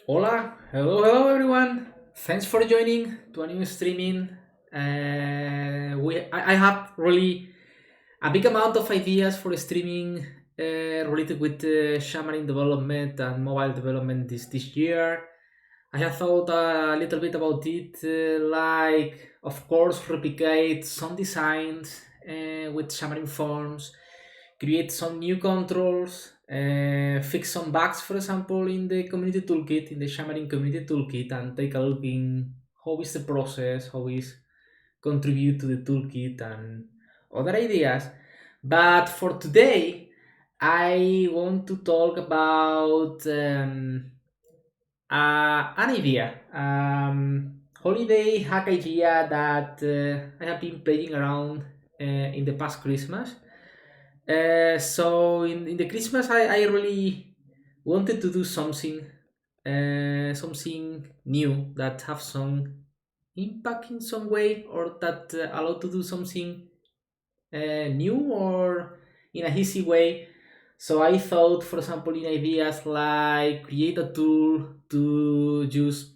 Hola, hello everyone. Thanks for joining to a new streaming. I have really a big amount of ideas for streaming related with Xamarin development and mobile development this year. I have thought a little bit about it, like of course replicate some designs with Xamarin.Forms, create some new controls, fix some bugs, for example, in the community toolkit, in the Xamarin community toolkit, and take a look in how is the process, how is contribute to the toolkit and other ideas. But for today, I want to talk about an idea, holiday hack idea that I have been playing around in the past Christmas. So in the Christmas, I really wanted to do something new that have some impact in some way, or that allow to do something new or in a easy way. So I thought, for example, in ideas like create a tool to just,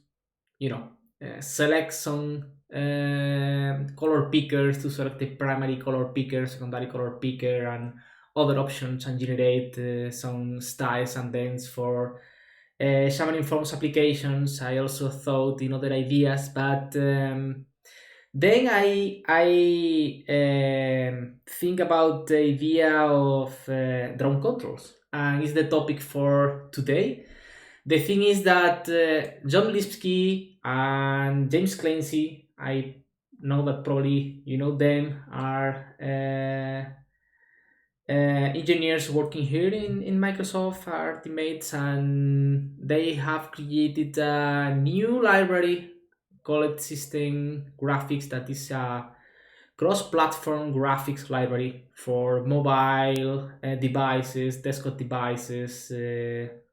you know, select some color pickers to select the primary color picker, secondary color picker, and other options, and generate some styles and dents for Xamarin.Forms applications. I also thought in other ideas, but then I think about the idea of drone controls, and it's the topic for today. The thing is that John Lipsky and James Clancy, I know that probably you know them, are engineers working here in Microsoft, are teammates, and they have created a new library called System Graphics that is a cross-platform graphics library for mobile devices, desktop devices.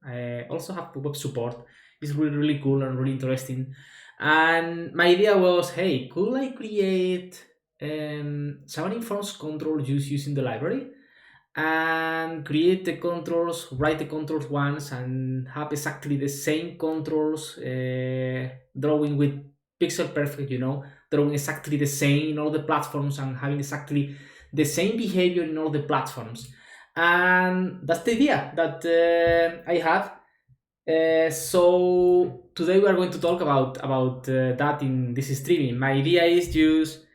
I also have web support. It's really cool and really interesting. And my idea was, hey, could I create Xamarin.Forms control just using the library? And create the controls, write the controls once, and have exactly the same controls, drawing with pixel perfect, drawing exactly the same in all the platforms and having exactly the same behavior in all the platforms. And that's the idea that I have. So today we are going to talk about that in this streaming. My idea is just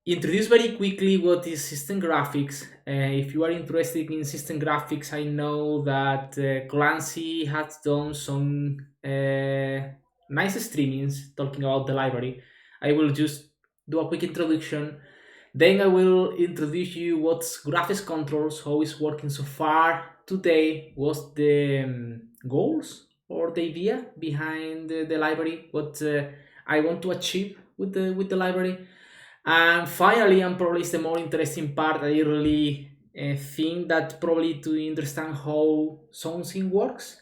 introduce very quickly what is system graphics. If you are interested in system graphics, I know that Clancy has done some nice streamings talking about the library. I will just do a quick introduction. Then I will introduce you what's graphics controls, how it's working so far today, what's the goals or the idea behind the library, what I want to achieve with the library. And finally, and probably is the more interesting part, I really think that probably to understand how something works,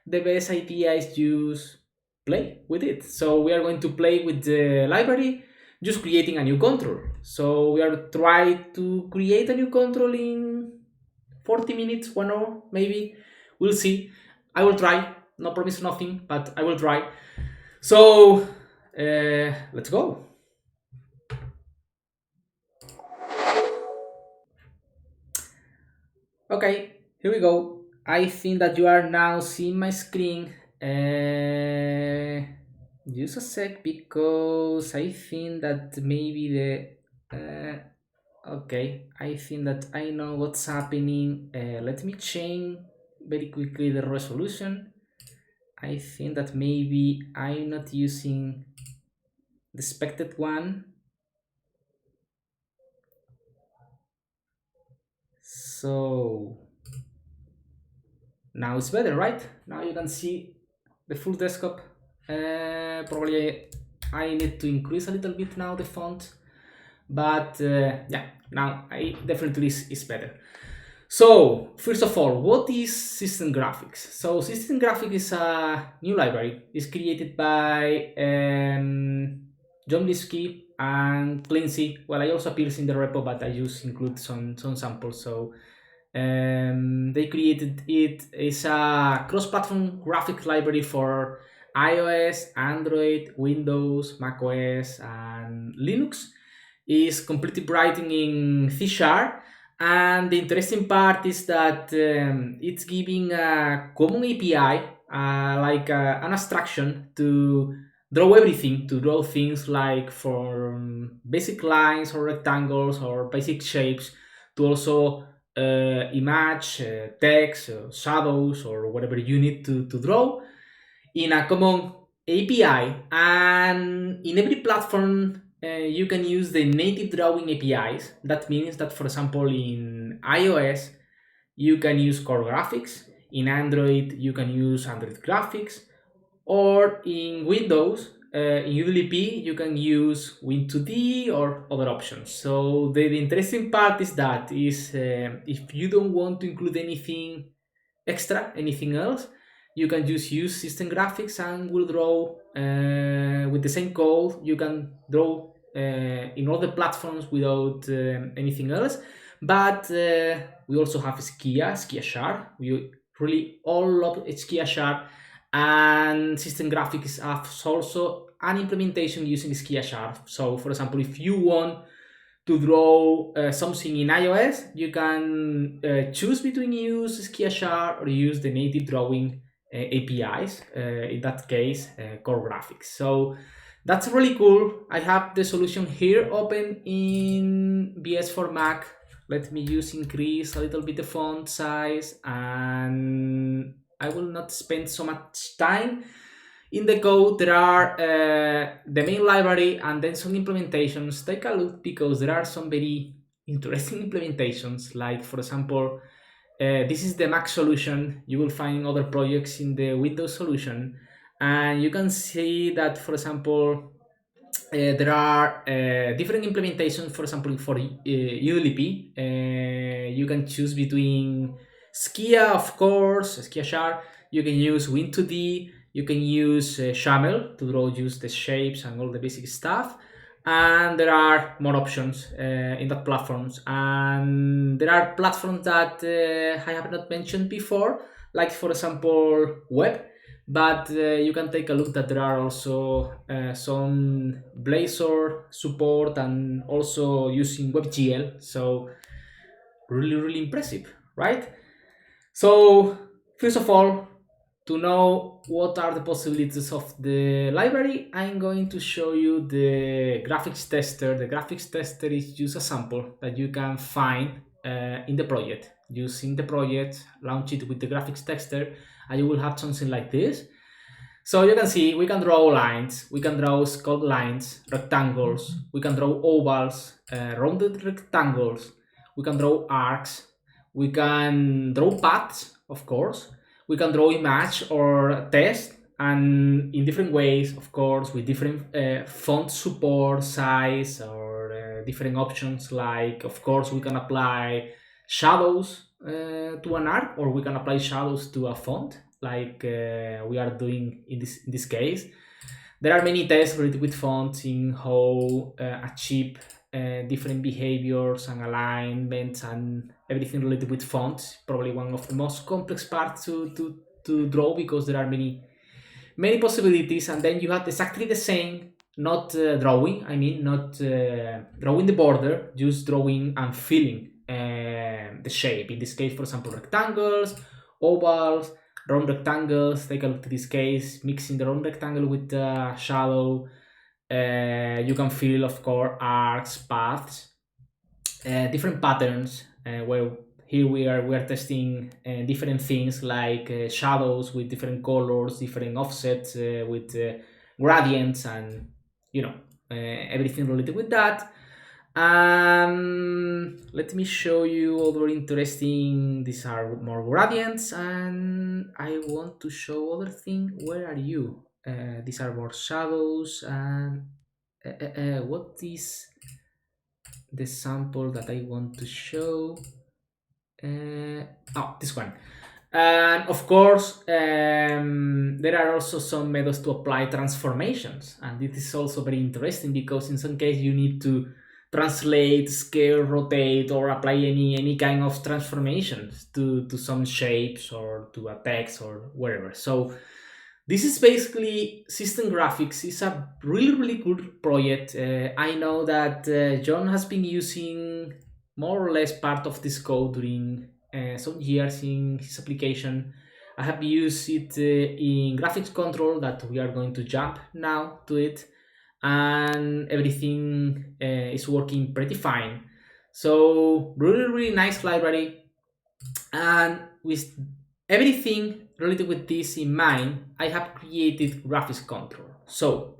the best idea is just play with it. So we are going to play with the library, just creating a new control. So we are trying to create a new control in 40 minutes, 1 hour, maybe. We'll see. I will try. No promise nothing, but I will try. So let's go. Okay, here we go. I think that you are now seeing my screen. Just a sec, because I think that maybe okay, I think that I know what's happening. Let me change very quickly the resolution. I think that maybe I'm not using the expected one. So now it's better, right? Now you can see the full desktop. Probably I need to increase a little bit now the font, but yeah, now I definitely is better. So first of all, what is System Graphics? So System Graphics is a new library. It's created by John Lipsky and Clancy. Well, I also appears in the repo, but I just include some samples. So they created it. It's a cross-platform graphic library for iOS, Android, Windows, macOS, and Linux. Is completely writing in C Sharp. And the interesting part is that it's giving a common API, like an abstraction to draw everything, to draw things like from basic lines or rectangles or basic shapes to also image, text, shadows, or whatever you need to draw in a common API. And in every platform, you can use the native drawing APIs. That means that, for example, in iOS, you can use Core Graphics. In Android, you can use Android Graphics. Or in Windows, in UWP, you can use Win2D or other options. So the interesting part is that if you don't want to include anything extra, anything else, you can just use system graphics and will draw with the same code. You can draw in all the platforms without anything else. But we also have Skia Sharp. We really all love Skia Sharp, and system graphics have also an implementation using Skia Sharp. So, for example, if you want to draw something in iOS, you can choose between use Skia or use the native drawing APIs, in that case, Core Graphics. So that's really cool. I have the solution here open in VS for Mac. Let me just increase a little bit the font size, and I will not spend so much time in the code. There are the main library and then some implementations. Take a look, because there are some very interesting implementations. Like, for example, this is the Mac solution. You will find other projects in the Windows solution, and you can see that, for example, there are different implementations. For example, for UWP, you can choose between Skia, of course, Skia Sharp. You can use Win2D. You can use Shamel to draw just the shapes and all the basic stuff. And there are more options in that platforms. And there are platforms that I have not mentioned before, like, for example, web. But you can take a look that there are also some Blazor support and also using WebGL. So really, really impressive, right? So first of all, to know what are the possibilities of the library, I'm going to show you the graphics tester. The graphics tester is just a sample that you can find in the project. Using the project, launch it with the graphics tester, and you will have something like this. So you can see we can draw lines, we can draw sculpt lines, rectangles, we can draw ovals, rounded rectangles, we can draw arcs, we can draw paths, of course, we can draw image or text, and in different ways, of course, with different font support, size, or different options. Like, of course, we can apply shadows to an arc, or we can apply shadows to a font, like we are doing in this case. There are many tests related with fonts in how achieve different behaviors and alignments and everything related with fonts. Probably one of the most complex parts to draw, because there are many possibilities. And then you have exactly the same, not drawing, I mean, not drawing the border, just drawing and filling the shape. In this case, for example, rectangles, ovals, round rectangles. Take a look at this case, mixing the round rectangle with the shadow. You can fill, of course, arcs, paths, different patterns. Where here we are testing different things like shadows with different colors, different offsets with gradients, and everything related with that. Let me show you other interesting. These are more gradients, and I want to show other thing. Where are you? These are more shadows, and what is the sample that I want to show? This one. And of course, there are also some methods to apply transformations, and this is also very interesting, because in some case you need to translate, scale, rotate, or apply any kind of transformations to some shapes or to a text or wherever. So This is basically system graphics. It's a really good project. I know that John has been using more or less part of this code during some years in his application. I have used it in graphics control that we are going to jump now to it, and everything is working pretty fine. So really nice library, and with everything related with this in mind, I have created GraphicsControl. So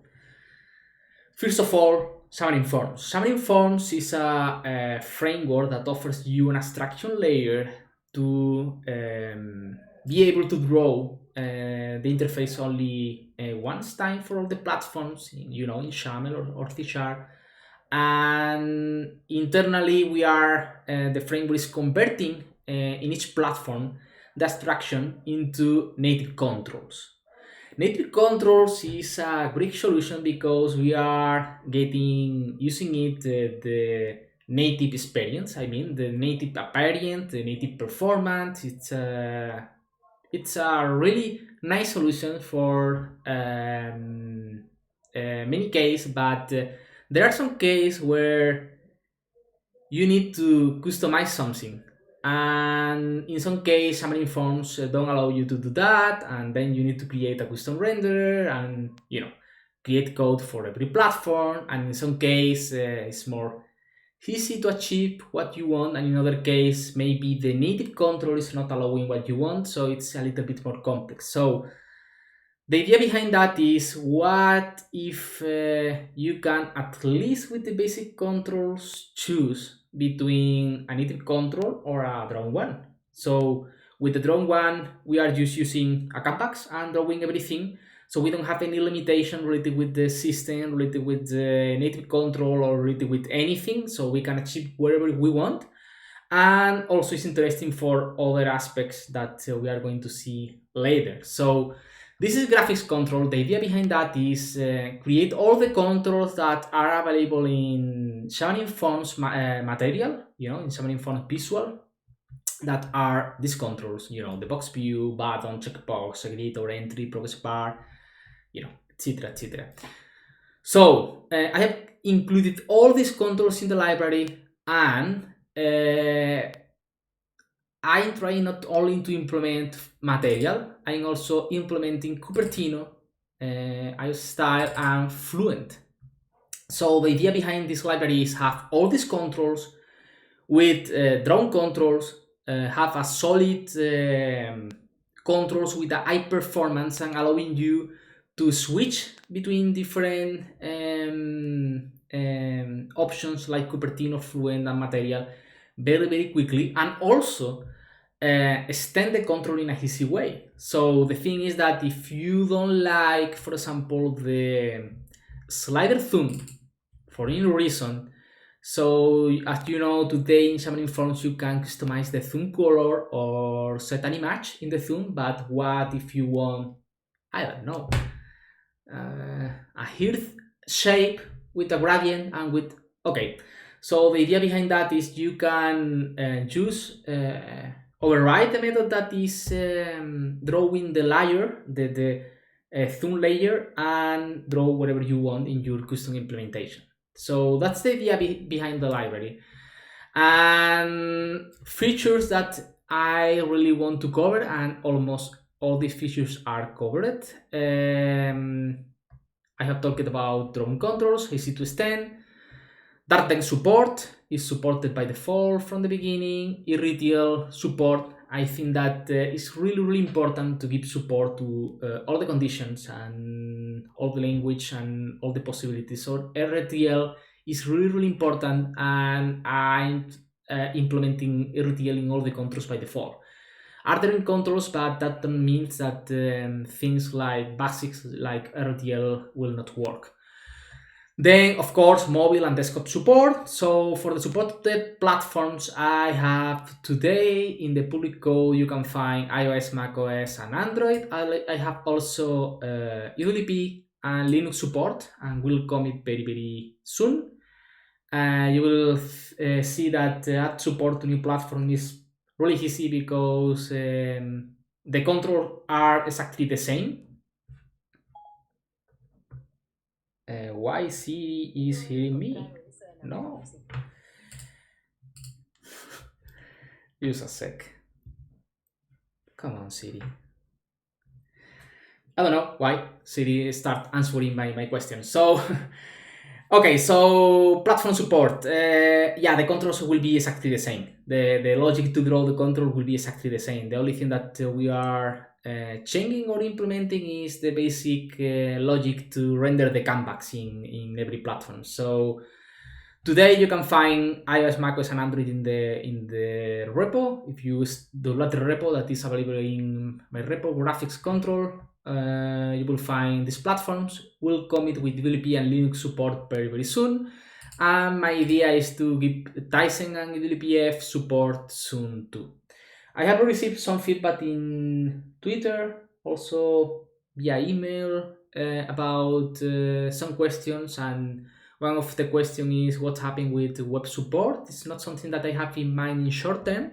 first of all, Xamarin.Forms. Xamarin.Forms is a framework that offers you an abstraction layer to be able to draw the interface only once time for all the platforms, in XAML or C#. And internally, the framework is converting in each platform the abstraction into native controls. Native controls is a great solution because we are using it the native experience. I mean, the native appearance, the native performance. It's a really nice solution for many cases, but there are some cases where you need to customize something, and in some case Xamarin.Forms don't allow you to do that, and then you need to create a custom render and create code for every platform, and in some case it's more easy to achieve what you want, and in other case maybe the native control is not allowing what you want, so it's a little bit more complex. So the idea behind that is, what if you can, at least with the basic controls, choose between a native control or a drawn one. So with the drawn one, we are just using a canvas and drawing everything. So we don't have any limitation related with the system, related with the native control, or related with anything. So we can achieve whatever we want. And also it's interesting for other aspects that we are going to see later. So this is graphics control. The idea behind that is create all the controls that are available in Xamarin.Forms material, in Xamarin.Forms visual, that are these controls, the box view, button, checkbox, editor, entry, progress bar, etc, etc. So I have included all these controls in the library, and I'm trying not only to implement material, I'm also implementing Cupertino, iOS and Fluent. So the idea behind this library is have all these controls with drawn controls, have a solid controls with a high performance, and allowing you to switch between different options like Cupertino, Fluent, and Material very quickly, and also extend the control in a easy way. So the thing is that if you don't like, for example, the slider zoom for any reason, so as you know, today in Xamarin.Forms you can customize the zoom color or set an image in the zoom, but what if you want, I don't know, a earth shape with a gradient and with, okay. So the idea behind that is you can override the method that is drawing the layer, the zoom layer, and draw whatever you want in your custom implementation. So that's the idea behind the library. And features that I really want to cover, and almost all these features are covered. I have talked about drawn controls, easy to extend. Dark support is supported by default from the beginning. RTL support, I think that is really important to give support to all the conditions and all the language and all the possibilities. So RTL is really important, and I'm implementing RTL in all the controls by default. Are there in controls, but that means that things like basics like RTL will not work. Then, of course, mobile and desktop support. So for the supported platforms, I have today in the public code, you can find iOS, macOS, and Android. I have also UDP and Linux support, and will come it very soon. You will see that add support to new platform is really easy, because the controls are exactly the same. Why Siri is hearing me? No. Use a sec. Come on, Siri. I don't know why Siri start answering my question. So, okay, so platform support. Yeah, the controls will be exactly the same. The logic to draw the control will be exactly the same. The only thing that we are changing or implementing is the basic logic to render the canvas in every platform. So today you can find iOS, macOS, and Android in the repo. If you use the latter repo that is available in my repo, GraphicsControls, you will find these platforms. We'll commit with WLP and Linux support very soon. And my idea is to give Tyson and WLPF support soon too. I have received some feedback in Twitter, also via email, about some questions, and one of the question is what's happening with web support. It's not something that I have in mind in short term.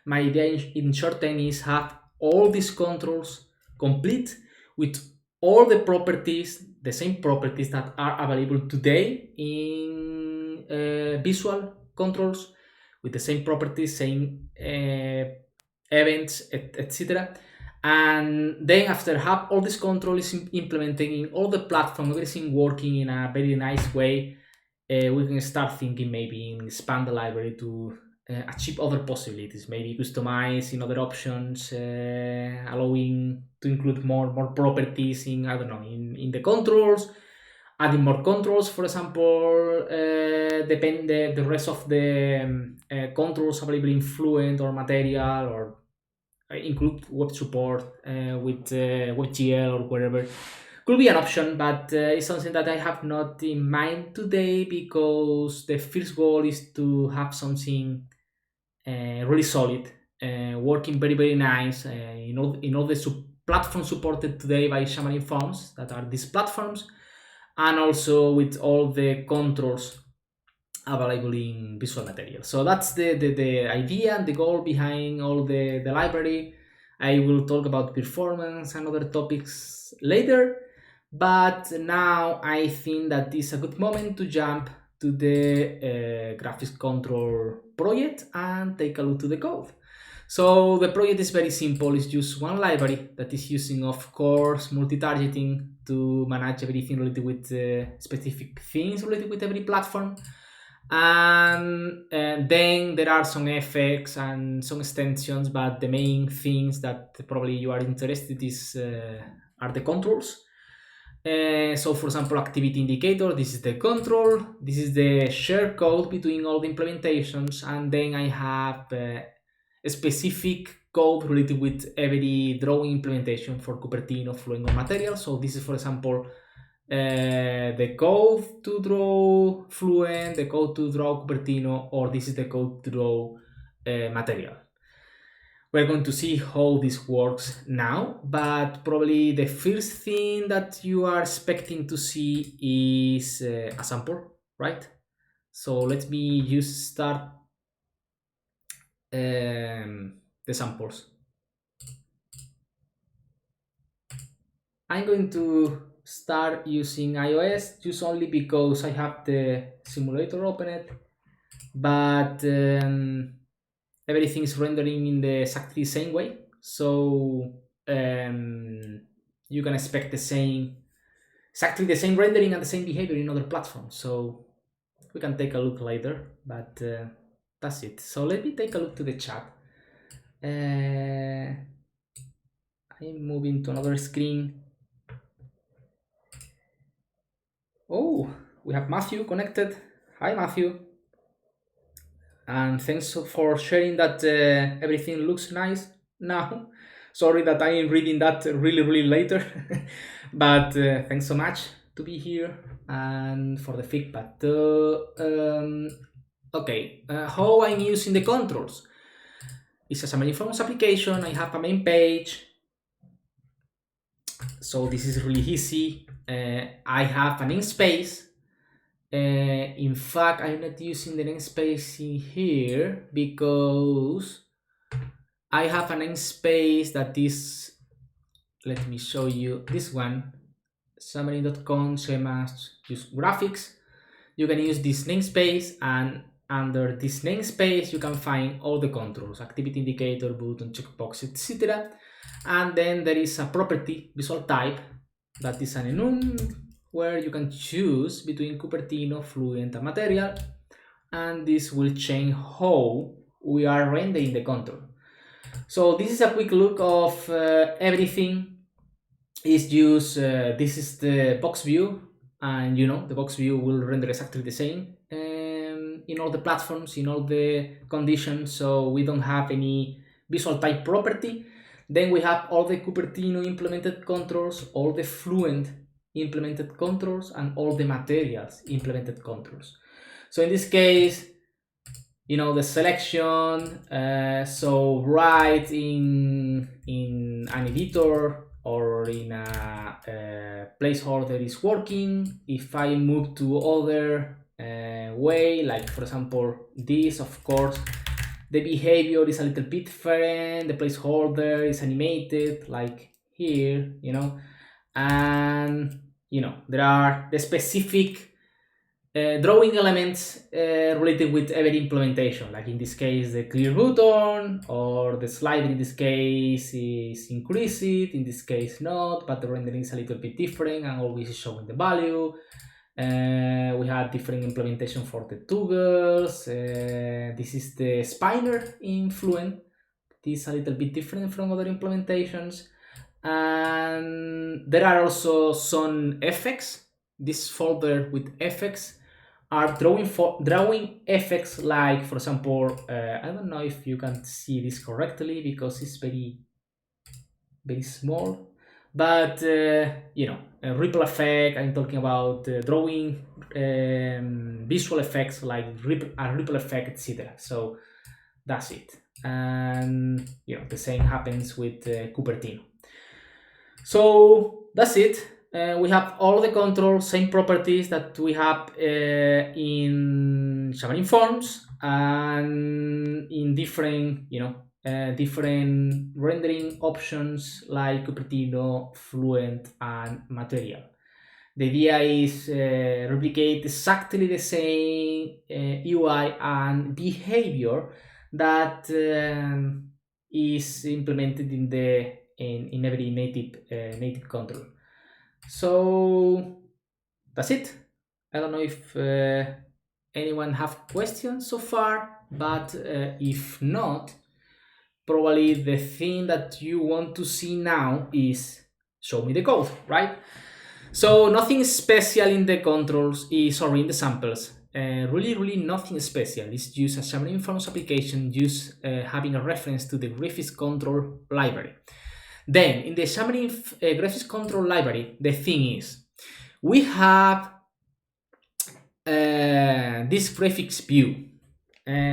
My idea in short term is have all these controls complete with all the properties, the same properties that are available today in visual controls, with the same properties, same events, etc. And then after have all this control is implementing in all the platform, everything working in a very nice way, we can start thinking maybe expand the library to achieve other possibilities, maybe customize in other options, allowing to include more properties in, I don't know, in the controls, adding more controls, for example, depend the rest of the controls available in Fluent or Material, or include web support with WebGL or whatever. Could be an option, but it's something that I have not in mind today, because the first goal is to have something really solid, working very nice in all the platforms supported today by Xamarin.Forms, that are these platforms, and also with all the controls available in Visual Material. So that's the idea and the goal behind all the library. I will talk about performance and other topics later, but now I think that is a good moment to jump to the graphics control project and take a look to the code. So the project is very simple. It's just one library that is using, of course, multi-targeting to manage everything related with specific things related with every platform. And then there are some effects and some extensions, but the main things that probably you are interested is are the controls. So for example, activity indicator, this is the control, this is the share code between all the implementations, and then I have a specific code related with every drawing implementation for Cupertino, Fluent, or Material. So this is, for example, the code to draw Fluent, the code to draw Cupertino, or this is the code to draw Material. We're going to see how this works now, but probably the first thing that you are expecting to see is a sample, right? So let me just start the samples. I'm going to start using iOS just only because I have the simulator opened, but everything is rendering in the exactly same way. So you can expect exactly the same rendering and the same behavior in other platforms. So we can take a look later, but that's it. So let me take a look to the chat. I'm moving to another screen. Oh, we have Matthew connected. Hi, Matthew. And thanks for sharing that everything looks nice now. Sorry that I am reading that really later, but thanks so much to be here and for the feedback. Okay, how I'm using the controls. It's a Xamarin.Forms application. I have a main page, so this is really easy. I have a namespace. In fact, I'm not using the namespace in here because I have a namespace that is, let me show you this one. Xamarin.com, same as use graphics. You can use this namespace, and under this namespace you can find all the controls, activity indicator, button, checkbox, etc. And then there is a property visual type that is an enum, where you can choose between Cupertino, Fluent, and Material, and this will change how we are rendering the control. So this is a quick look of everything. Is use this is the box view, and the box view will render exactly the same in all the platforms, in all the conditions, so we don't have any visual type property. Then we have all the Cupertino implemented controls, all the Fluent implemented controls, and all the materials implemented controls. So in this case, the selection, so right in an editor or in a placeholder is working. If I move to other way, like for example this, of course the behavior is a little bit different, the placeholder is animated like here, and there are the specific drawing elements related with every implementation, like in this case the clear button, or the slider in this case is increased, in this case not, but the rendering is a little bit different and always is showing the value. We have different implementation for the toggles. This is the spinner in Fluent. This is a little bit different from other implementations, and there are also some effects. This folder with effects are drawing effects, like for example, I don't know if you can see this correctly because it's very small, but a ripple effect. I'm talking about drawing visual effects like a ripple effect, etc. So that's it, and the same happens with Cupertino. So that's it. We have all the controls, same properties that we have in Xamarin.Forms, and in different, different rendering options like Cupertino, Fluent, and Material. The idea is replicate exactly the same UI and behavior that is implemented in every native control. So that's it. I don't know if anyone have questions so far, but if not, probably the thing that you want to see now is show me the code, right? So nothing special in the controls sorry, in the samples. Really nothing special. It's just a Xamarin.Forms application, just having a reference to the GraphicsControls library. Then in the Xamarin GraphicsControls library, the thing is, we have this graphics view.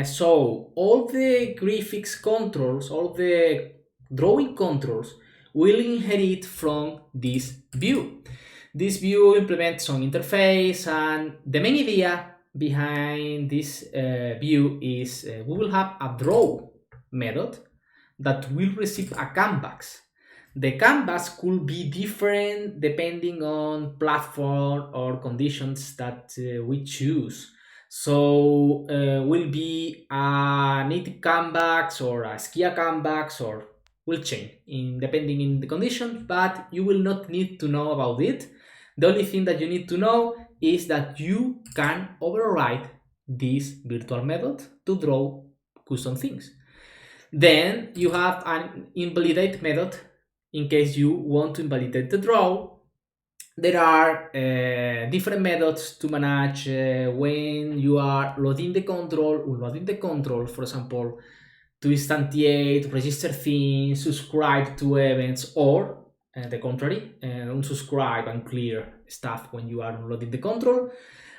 So all the graphics controls, all the drawing controls will inherit from this view. This view implements some interface, and the main idea behind this view is we will have a draw method that will receive a canvas. The canvas could be different depending on platform or conditions that we choose. So will be a native canvas or a Skia canvas, or will change depending in the condition, but you will not need to know about it. The only thing that you need to know is that you can override this virtual method to draw custom things. Then you have an invalidate method in case you want to invalidate the draw. There are different methods to manage when you are loading the control, unloading the control, for example, to instantiate, register things, subscribe to events, or the contrary, unsubscribe and clear stuff when you are unloading the control.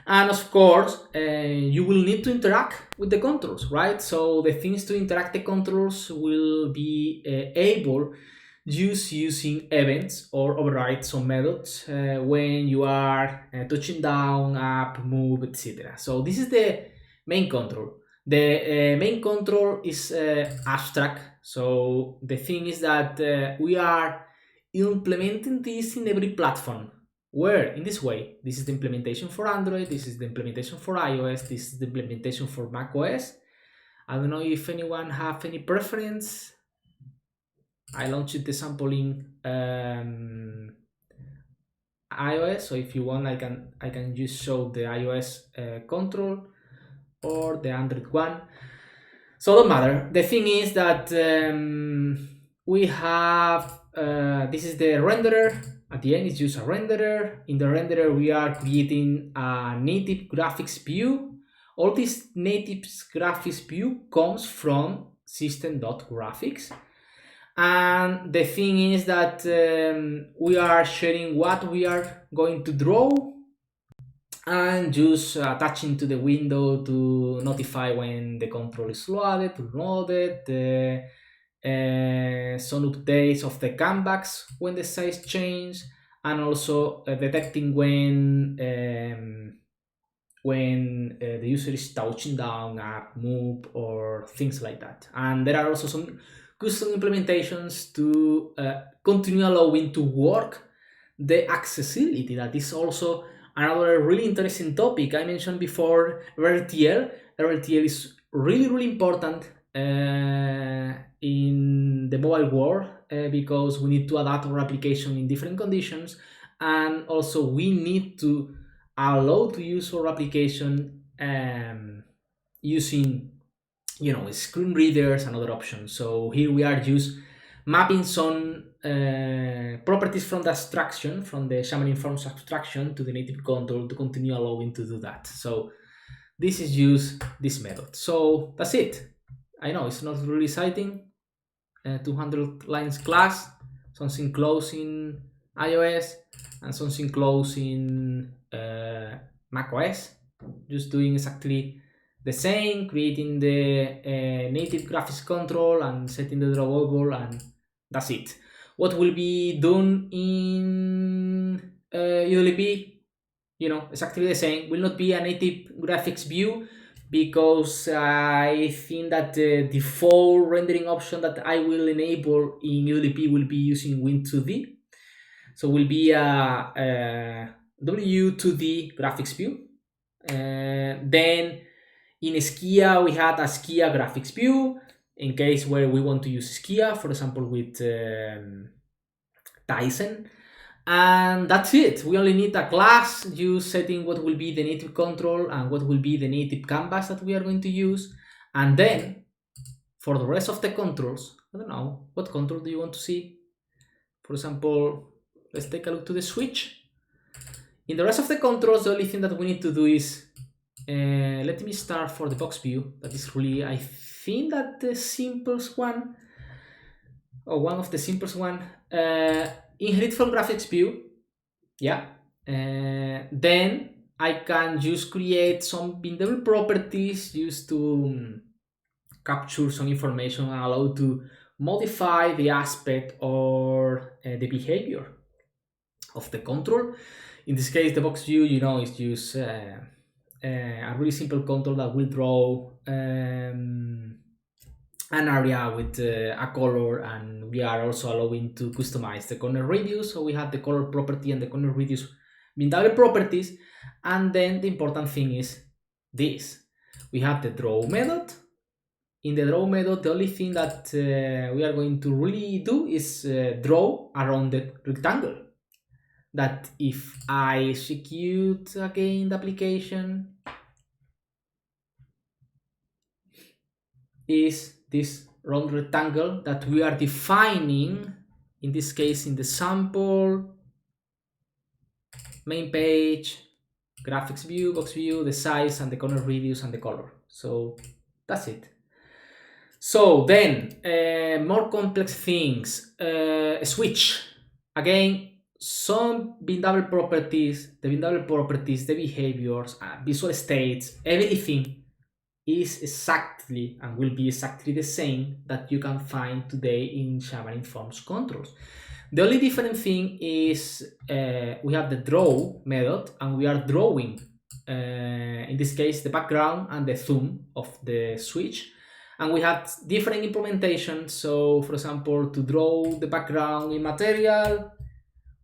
And of course, you will need to interact with the controls, right? So the things to interact the controls will be able just using events or override some methods when you are touching down, up, move, etc. So this is the main control. The main control is abstract. So the thing is that we are implementing this in every platform. Where in this way, this is the implementation for Android, this is the implementation for iOS, this is the implementation for macOS. I don't know if anyone have any preference. I launched the sample in iOS, so if you want, I can just show the iOS control or the Android one. So don't matter. The thing is that we have this is the renderer. At the end, it's just a renderer. In the renderer, we are creating a native graphics view. All this native graphics view comes from system.graphics. And the thing is that we are sharing what we are going to draw and just attaching to the window to notify when the control is loaded, some updates of the canvas when the size change, and also detecting when the user is touching down, up, move, or things like that. And there are also some custom implementations to continue allowing to work the accessibility. That is also another really interesting topic. I mentioned before RTL. RTL is really important in the mobile world because we need to adapt our application in different conditions, and also we need to allow to use our application using screen readers and other options. So here we are just mapping some properties from the abstraction, from the Xamarin.Forms abstraction to the native control to continue allowing to do that. So this is just this method. So that's it. I know it's not really exciting. 200 lines class, something close in iOS and something close in macOS. Just doing exactly the same, creating the native graphics control and setting the drawable, and that's it. What will be done in UWP, exactly the same. Will not be a native graphics view because I think that the default rendering option that I will enable in UWP will be using Win2D. So will be a W2D graphics view. Then in Skia, we had a Skia graphics view in case where we want to use Skia, for example, with Tizen. And that's it. We only need a class, just setting what will be the native control and what will be the native canvas that we are going to use. And then for the rest of the controls, I don't know, what control do you want to see? For example, let's take a look to the switch. In the rest of the controls, the only thing that we need to do is, let me start for the box view. That is really, I think that the simplest one, or one of the simplest one. Inherit from graphics view, yeah. Then I can just create some bindable properties used to capture some information and allow to modify the aspect or the behavior of the control. In this case, the box view, is just a really simple control that will draw an area with a color, and we are also allowing to customize the corner radius. So we have the color property and the corner radius bindable properties. And then the important thing is this. We have the draw method. In the draw method, the only thing that we are going to really do is draw a rounded rectangle. That if I execute again the application, is this round rectangle that we are defining, in this case in the sample, main page, graphics view, box view, the size and the corner radius and the color. So that's it. So then more complex things, switch. Again, some bindable properties, the behaviors, visual states, everything is exactly and will be exactly the same that you can find today in Xamarin.Forms controls. The only different thing is we have the draw method and we are drawing, in this case, the background and the thumb of the switch. And we have different implementations. So for example, to draw the background in material,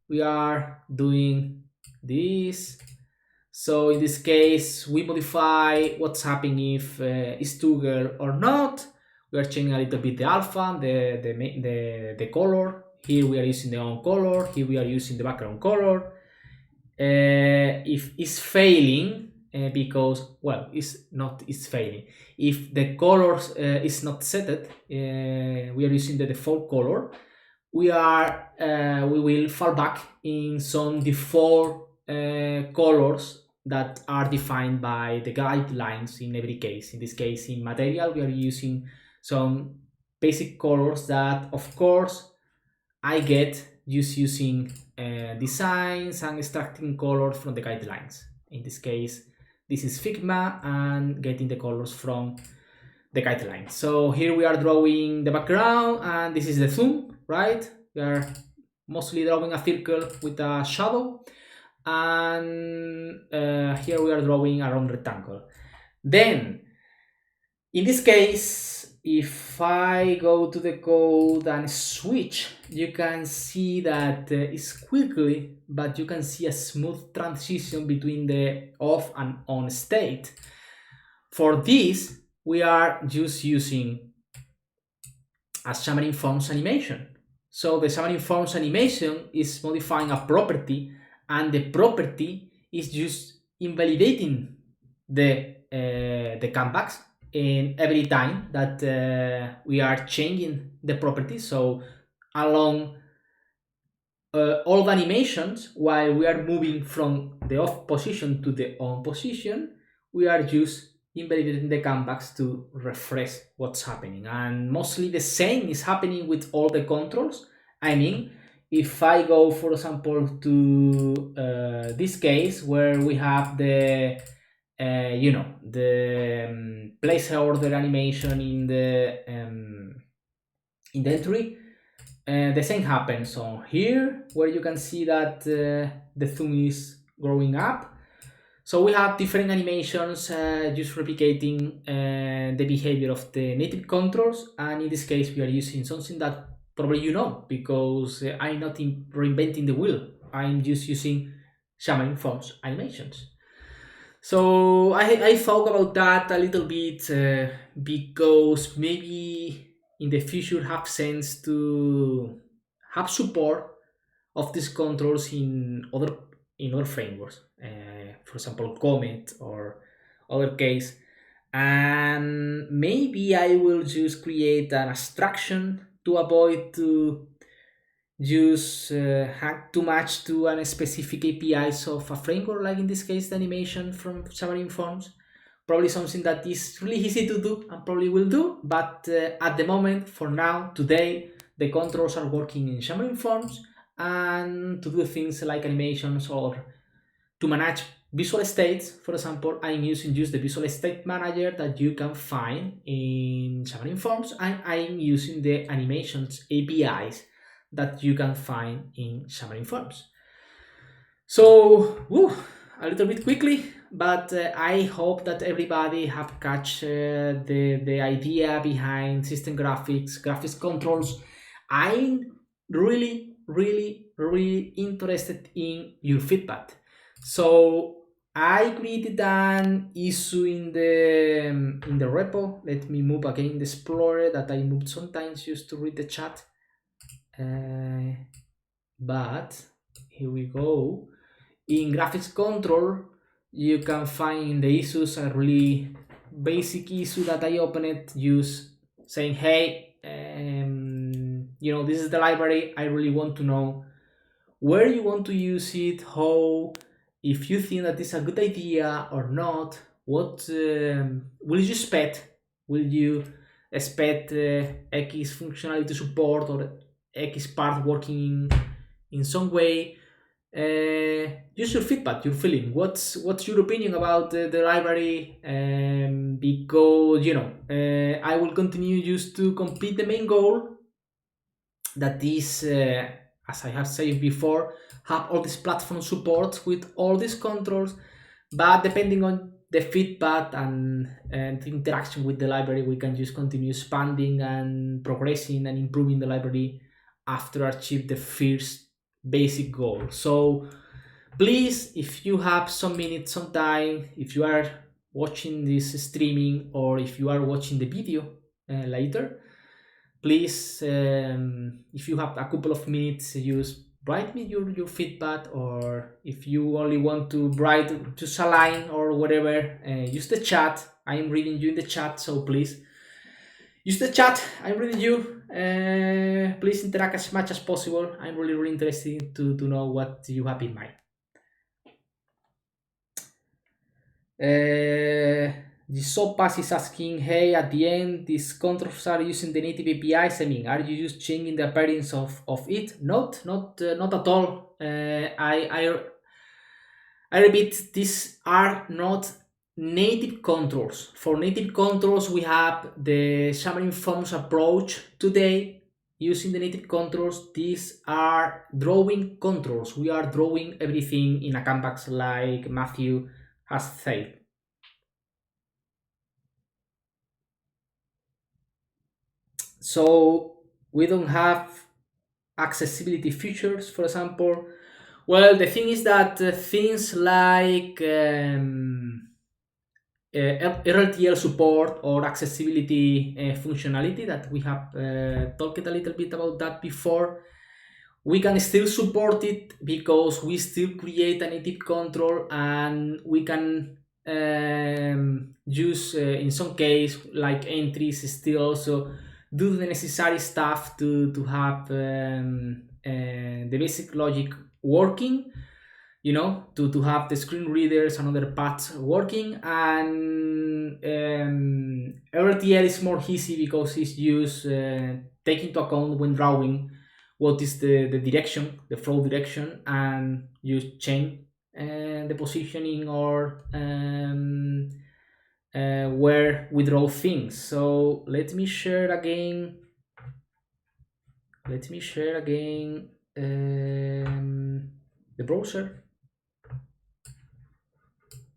we are doing this. So in this case, we modify what's happening if it's toggle or not. We are changing a little bit the alpha, the color. Here we are using the on color. Here we are using the background color. If it's failing, because well, it's failing. If the color is not set, we are using the default color. We will fall back in some default colors that are defined by the guidelines in every case. In this case, in material, we are using some basic colors that, of course, I get just using designs and extracting colors from the guidelines. In this case, this is Figma and getting the colors from the guidelines. So here we are drawing the background, and this is the zoom, right? We are mostly drawing a circle with a shadow, and here we are drawing a round rectangle. Then, in this case, if I go to the code and switch, you can see that it's quickly, but you can see a smooth transition between the off and on state. For this, we are just using a Xamarin.Forms animation. So the Xamarin.Forms animation is modifying a property, and the property is just invalidating the canvas in every time that we are changing the property. So along all the animations, while we are moving from the off position to the on position, we are just invalidating the canvas to refresh what's happening. And mostly the same is happening with all the controls. I mean, if I go, for example, to this case where we have the the placeholder animation in the entry, the same happens on here, where you can see that the zoom is growing up. So we have different animations just replicating the behavior of the native controls, and in this case we are using something that probably you know, because I'm not reinventing the wheel. I'm just using Xamarin.Forms animations. So I thought about that a little bit because maybe in the future have sense to have support of these controls in other frameworks, for example, Comet or other case, and maybe I will just create an abstraction to avoid to use hack too much to a specific APIs of a framework, like in this case, the animation from Xamarin.Forms. Probably something that is really easy to do and probably will do, but at the moment, for now, today, the controls are working in Xamarin.Forms, and to do things like animations or to manage visual states, for example, I'm using just the visual state manager that you can find in Xamarin.Forms, and I'm using the animations APIs that you can find in Xamarin.Forms. So, a little bit quickly, but I hope that everybody have catch the idea behind system graphics, graphics controls. I'm really interested in your feedback. So I created an issue in the repo. Let me move again the Explorer that I moved sometimes just to read the chat. But here we go. In graphics control, you can find the issues a really basic issue that I opened, just saying, hey, this is the library. I really want to know where you want to use it, how, if you think that it's a good idea or not. What will you expect? Will you expect X functionality support or X part working in some way? Use your feedback, your feeling. What's your opinion about the library? Because I will continue just to complete the main goal, that is, as I have said before, have all this platform support with all these controls. But depending on the feedback and the interaction with the library, we can just continue expanding and progressing and improving the library after achieve the first basic goal. So Please, if you have some minutes, some time, if you are watching this streaming or if you are watching the video later, please, if you have a couple of minutes, use write me your feedback, or if you only want to write just a line or whatever, use the chat. I am reading you in the chat, so please use the chat. I'm reading you. Please interact as much as possible. I'm really interested to know what you have in mind. The Sopas is asking, hey, at the end, these controls are using the native APIs. I mean, are you just changing the appearance of it? Not at all. I repeat, these are not native controls. For native controls, we have the Xamarin.Forms approach today. Using the native controls, these are drawing controls. We are drawing everything in a canvas, like Matthew has said. So we don't have accessibility features, for example. Well, the thing is that things like RLTL support or accessibility functionality that we have talked a little bit about that before, we can still support it because we still create a native control, and we can use in some case like entries still also do the necessary stuff to have the basic logic working, to have the screen readers and other paths working. And RTL is more easy because it's used take into account when drawing what is the direction, the flow direction, and you change the positioning or where we draw things. So let me share again. The browser.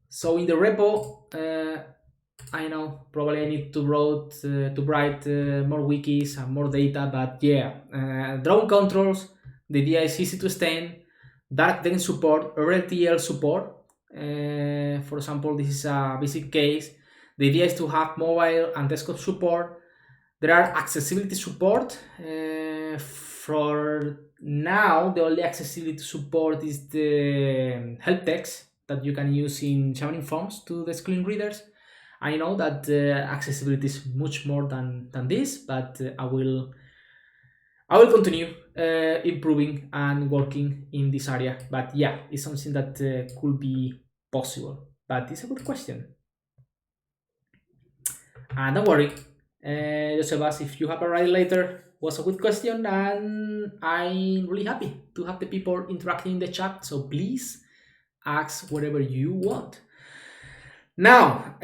So in the repo, I know probably I need to write more wikis and more data, but yeah, draw controls. The idea is easy to extend. Dark support, RTL support. For example, this is a basic case. The idea is to have mobile and desktop support. There are accessibility support. For now, the only accessibility support is the help text that you can use in Xamarin.Forms to the screen readers. I know that accessibility is much more than this, but I will continue improving and working in this area. But yeah, it's something that could be possible. But it's a good question. And don't worry, Josebas, if you have arrived later, was a good question, and I'm really happy to have the people interacting in the chat. So please ask whatever you want. Now,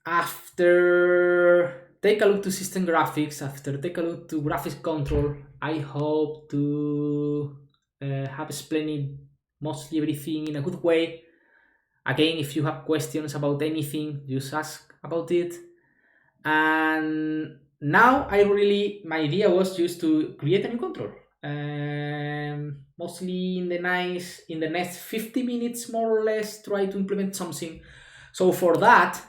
after take a look to system graphics, after take a look to graphics control, I hope to have explained mostly everything in a good way. Again, if you have questions about anything, just ask about it. And now my idea was just to create a new control. Mostly in the next 50 minutes, more or less, try to implement something. So for that,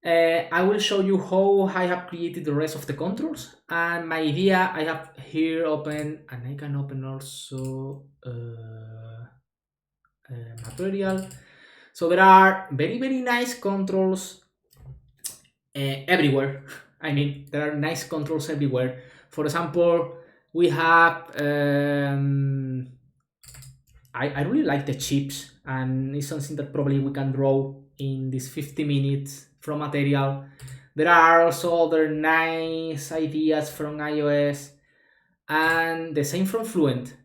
I will show you how I have created the rest of the controls. And my idea, I have here open, and I can open also material. So there are very, very nice controls everywhere. I mean, there are nice controls everywhere. For example, we have I really like the chips, and it's something that probably we can draw in these 50 minutes from material. There are also other nice ideas from iOS, and the same from Fluent.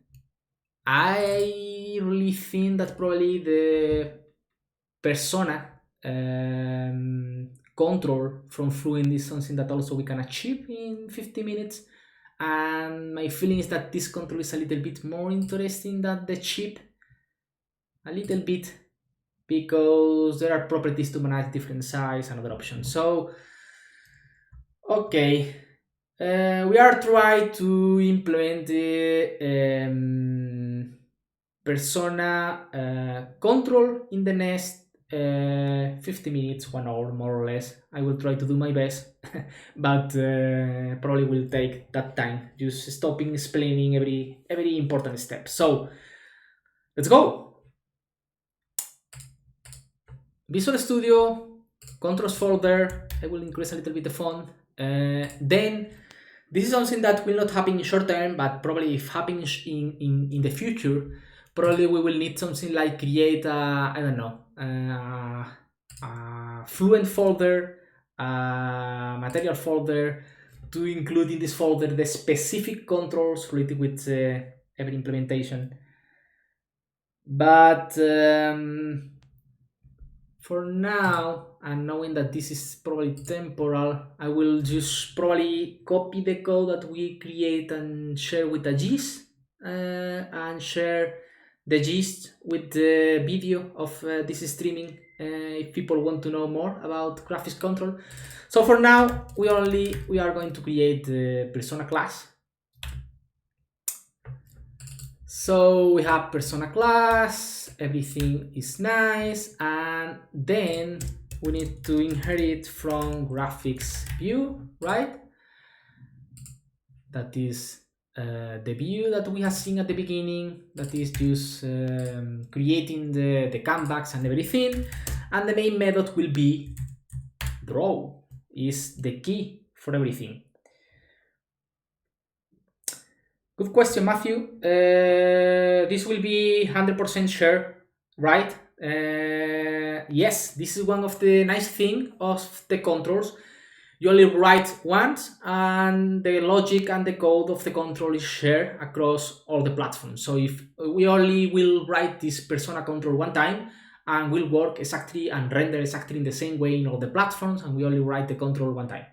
I really think that probably the persona control from Fluent is something that also we can achieve in 50 minutes. And my feeling is that this control is a little bit more interesting than the chip. A little bit, because there are properties to manage different size and other options. So, okay. We are trying to implement the persona control in the next 50 minutes, 1 hour more or less. I will try to do my best, but probably will take that time, just stopping explaining every important step. So let's go. Visual Studio, controls folder. I will increase a little bit the font. Then this is something that will not happen in short term, but probably if happens in the future, probably we will need something like create a, I don't know, a Fluent folder, a material folder, to include in this folder the specific controls related with every implementation. But for now, and knowing that this is probably temporal, I will just probably copy the code that we create and share with the gist, and share the gist with the video of this streaming if people want to know more about graphics control. So for now, we are going to create the persona class. So we have persona class, everything is nice, and then we need to inherit from graphics view, right? That is the view that we have seen at the beginning, that is just creating the canvas and everything. And the main method will be draw, is the key for everything. Good question, Matthew. This will be 100% share, right? Yes, this is one of the nice things of the controls. You only write once, and the logic and the code of the control is shared across all the platforms. So if we only will write this persona control one time, and will work exactly and render exactly in the same way in all the platforms, and we only write the control one time.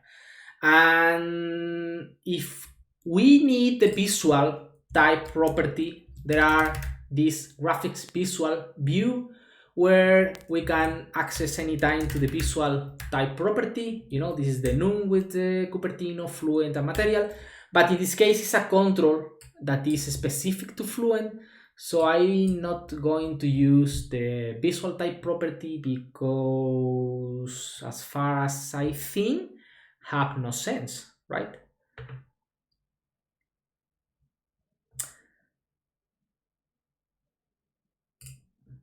And if we need the visual type property, there are this graphics visual view where we can access anytime to the visual type property. You know, this is the num with the Cupertino, Fluent, and Material. But in this case, it's a control that is specific to Fluent. So I'm not going to use the visual type property because, as far as I think, have no sense, right?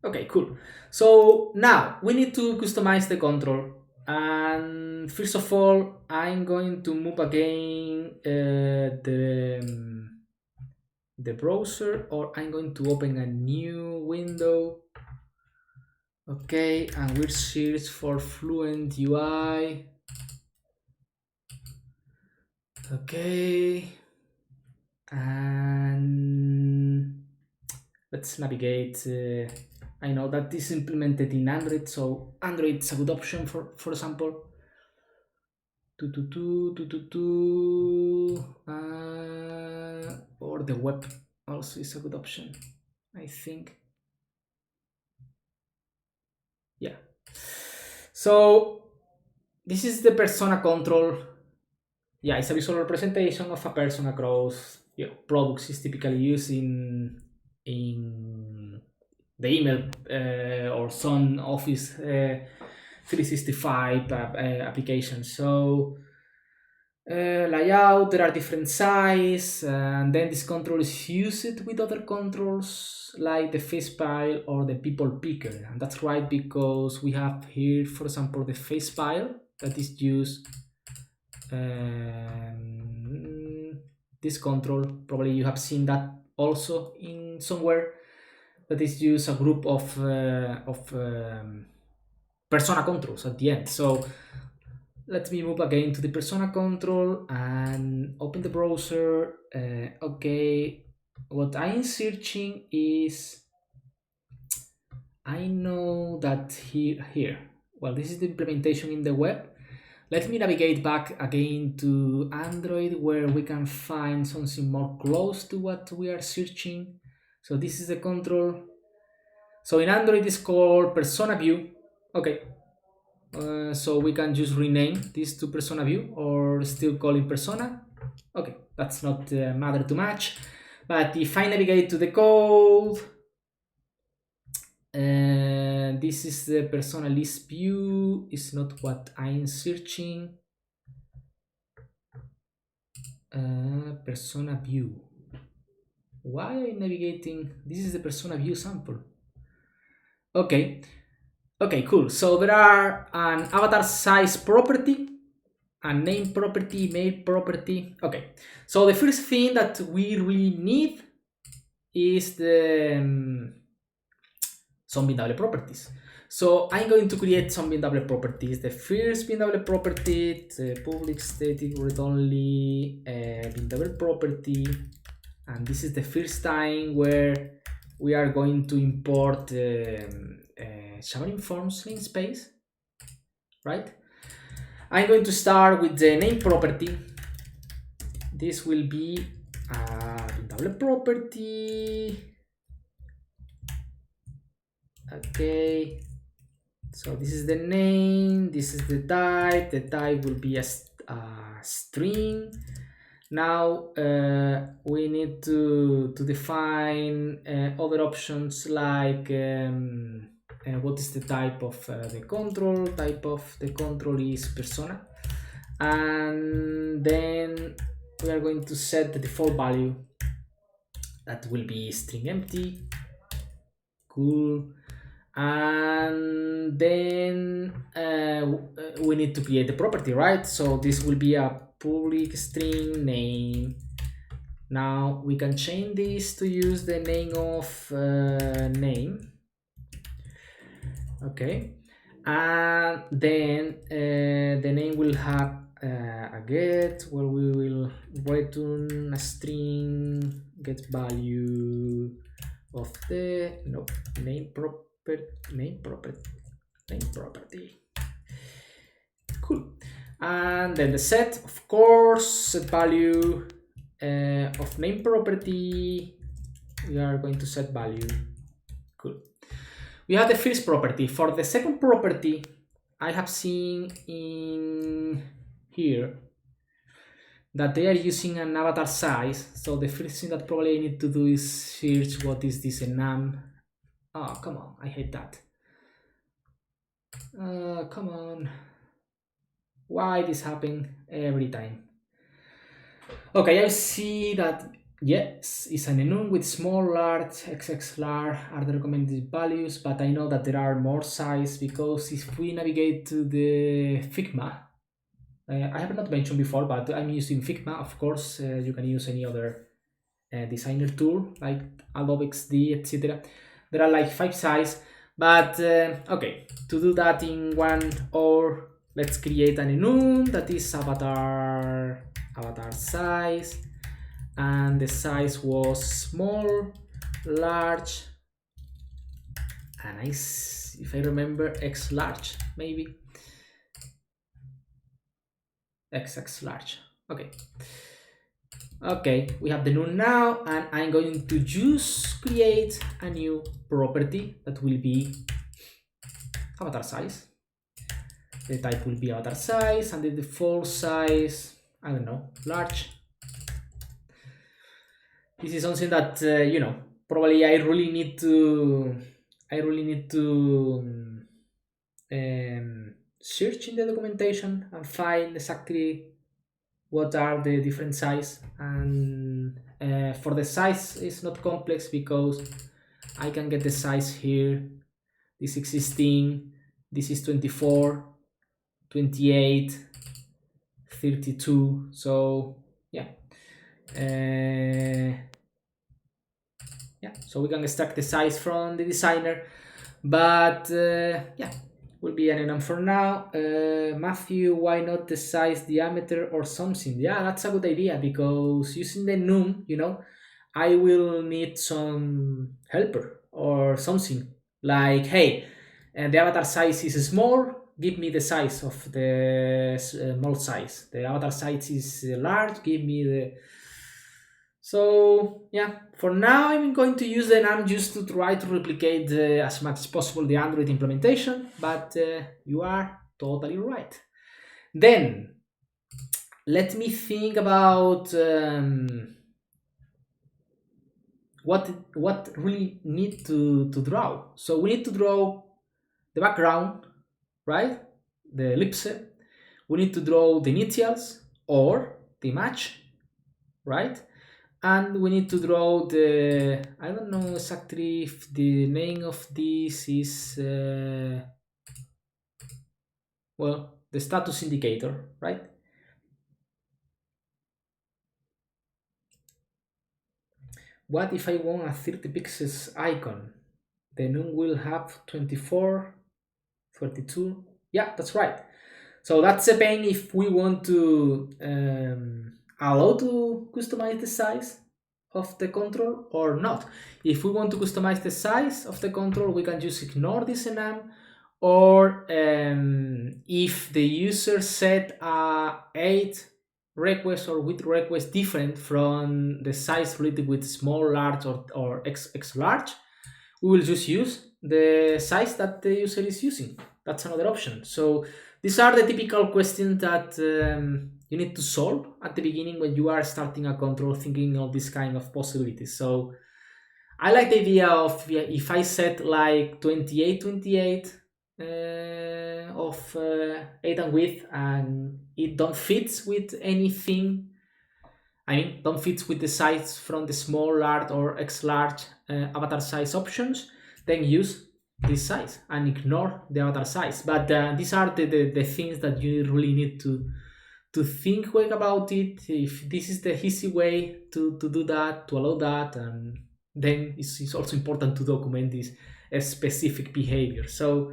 Okay, cool. So now we need to customize the control. And first of all, I'm going to move again the browser, or I'm going to open a new window. Okay, and we'll search for Fluent UI. Okay, and let's navigate. I know that this is implemented in Android, so Android is a good option for example. Or the web also is a good option, I think. Yeah. So this is the persona control. Yeah, it's a visual representation of a person across products. Is typically used in the email or some Office 365 applications. So layout, there are different sizes, and then this control is used with other controls like the face file or the people picker. And that's right, because we have here, for example, the face file that is used. This control, probably you have seen that also in somewhere, that is use a group of persona controls at the end. So let me move again to the persona control and open the browser. Okay, what I'm searching is, I know that here, well, this is the implementation in the web. Let me navigate back again to Android, where we can find something more close to what we are searching. So this is the control. So in Android it's called persona view. Okay, so we can just rename this to persona view, or still call it persona. Okay, that's not matter too much. But if I navigate to the code, This is the persona list view. It's not what I'm searching. Persona view. Why am I navigating? This is the persona view sample. Okay. Okay, cool. So there are an avatar size property, a name property, mail property. Okay. So the first thing that we really need is the some bindable properties. So I'm going to create some bindable properties. The first bindable property, the public static read only bindable property, and this is the first time where we are going to import Xamarin.Forms namespace, right? I'm going to start with the name property. This will be a bindable property. Okay, so this is the name, this is the type will be a string. Now we need to define other options like what is the type of the control. Type of the control is persona, and then we are going to set the default value that will be string empty. Cool. And then we need to create the property, right? So this will be a public string name. Now we can change this to use the name of name. Okay, and then the name will have a get where we will return a string get value of the name property. Cool. And then the set, of course, set value of name property. We are going to set value. Cool. We have the first property. For the second property, I have seen in here that they are using an avatar size. So the first thing that probably I need to do is search what is this enum. Oh, come on, I hate that. Come on. Why this happen every time? Okay, I see that yes, it's an enum with small, large, XX large are the recommended values, but I know that there are more size because if we navigate to the Figma, I have not mentioned before, but I'm using Figma. Of course, you can use any other designer tool like Adobe XD, etc. There are like 5 size, but okay, to do that in 1 hour, let's create an enum that is avatar size, and the size was small, large, and if I remember, X large, maybe XX large. Okay, we have the enum now, and I'm going to just create a new property that will be avatar size. The type will be avatar size, and the default size, I don't know, large. This is something that probably I really need to search in the documentation and find exactly what are the different size. And for the size, it's not complex because I can get the size here. This is 16, this is 24, 28, 32. So yeah. So we can extract the size from the designer, but yeah, will be an enum for now. Matthew, why not the size, diameter, or something? Yeah, that's a good idea because using the enum, I will need some helper or something like, hey, and the avatar size is small. Give me the size of the small size. The avatar size is large. Give me the. So yeah, for now I'm going to use the enum just to try to replicate as much as possible the Android implementation, but you are totally right. Then let me think about what really need to draw. So we need to draw the background, right? The ellipse. We need to draw the initials or the image, right? And we need to draw the, I don't know exactly if the name of this is well, the status indicator, right? What if I want a 30 pixels icon? The num will have 24, 32. Yeah, that's right. So that's a pain if we want to allow to customize the size of the control or not. If we want to customize the size of the control, we can just ignore this enum, or if the user set a 8 request or width request different from the size related with small, large, or X large, we will just use the size that the user is using. That's another option. So these are the typical questions that you need to solve at the beginning when you are starting a control, thinking of this kind of possibilities. So I like the idea of, yeah, if I set like 28, 28 of 8 and width, and it don't fit with anything. I mean, don't fit with the size from the small, large, or X large avatar size options, then use this size and ignore the avatar size. But these are the things that you really need to think quick about it. If this is the easy way to do that, to allow that, and then it's also important to document this specific behavior. So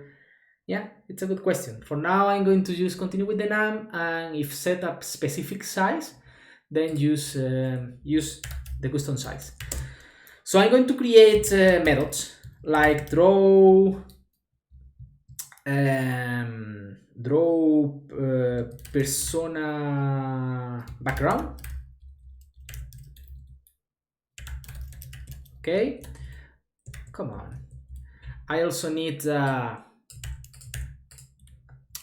yeah, it's a good question. For now, I'm going to just continue with the num, and if set up specific size, then use the custom size. So I'm going to create methods like draw persona background. Okay, come on. I also need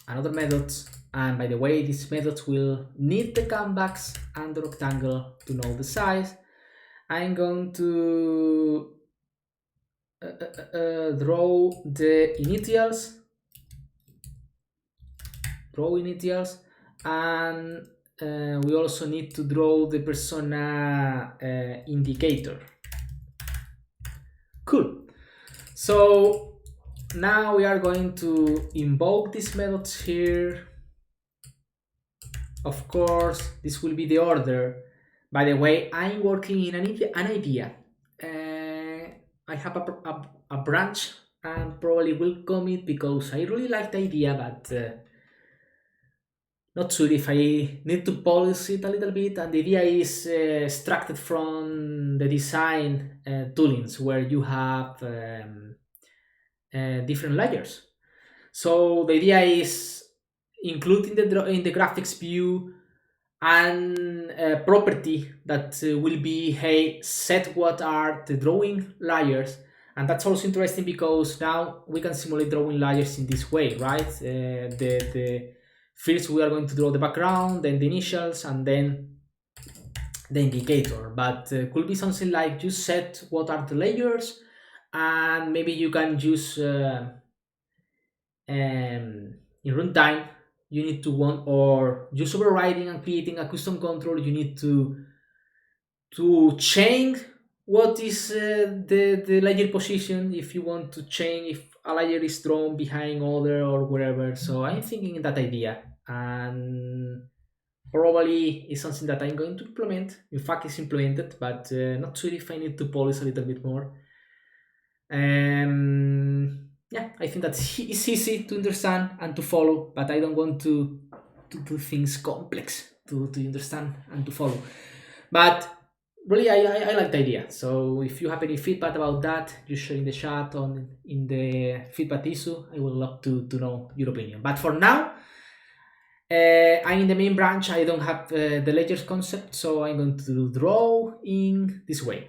another method, and by the way, these methods will need the canvas and the rectangle to know the size. I'm going to draw the initials, and we also need to draw the persona indicator. Cool. So now we are going to invoke these methods here. Of course, this will be the order. By the way, I'm working in an idea. I have a branch and probably will commit because I really like the idea, but not sure if I need to polish it a little bit. And the idea is extracted from the design toolings where you have different layers. So the idea is including in the graphics view and property that will be, hey, set what are the drawing layers. And that's also interesting because now we can simulate drawing layers in this way, right? The first we are going to draw the background, then the initials, and then the indicator. But could be something like you set what are the layers, and maybe you can use in runtime you need to want, or just overriding and creating a custom control, you need to change what is the layer position if you want to change if a layer is drawn behind other or wherever. So I'm thinking that idea, and probably it's something that I'm going to implement. In fact, it's implemented, but not sure if I need to polish a little bit more. Yeah, I think that it's easy to understand and to follow, but I don't want to do things complex to understand and to follow. But really, I like the idea. So if you have any feedback about that, you share in the chat on in the feedback issue. I would love to know your opinion. But for now, I'm in the main branch. I don't have the layers concept, so I'm going to draw in this way.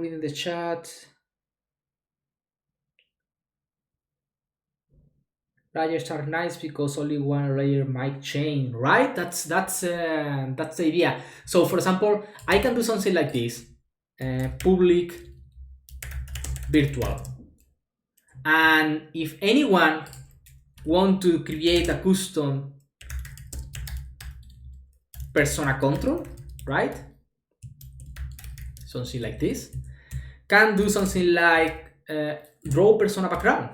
Reading the chat. Layers are nice because only one layer might change, right? That's the idea. So for example, I can do something like this: public virtual, and if anyone want to create a custom persona control, right? Something like this, can do something like draw persona background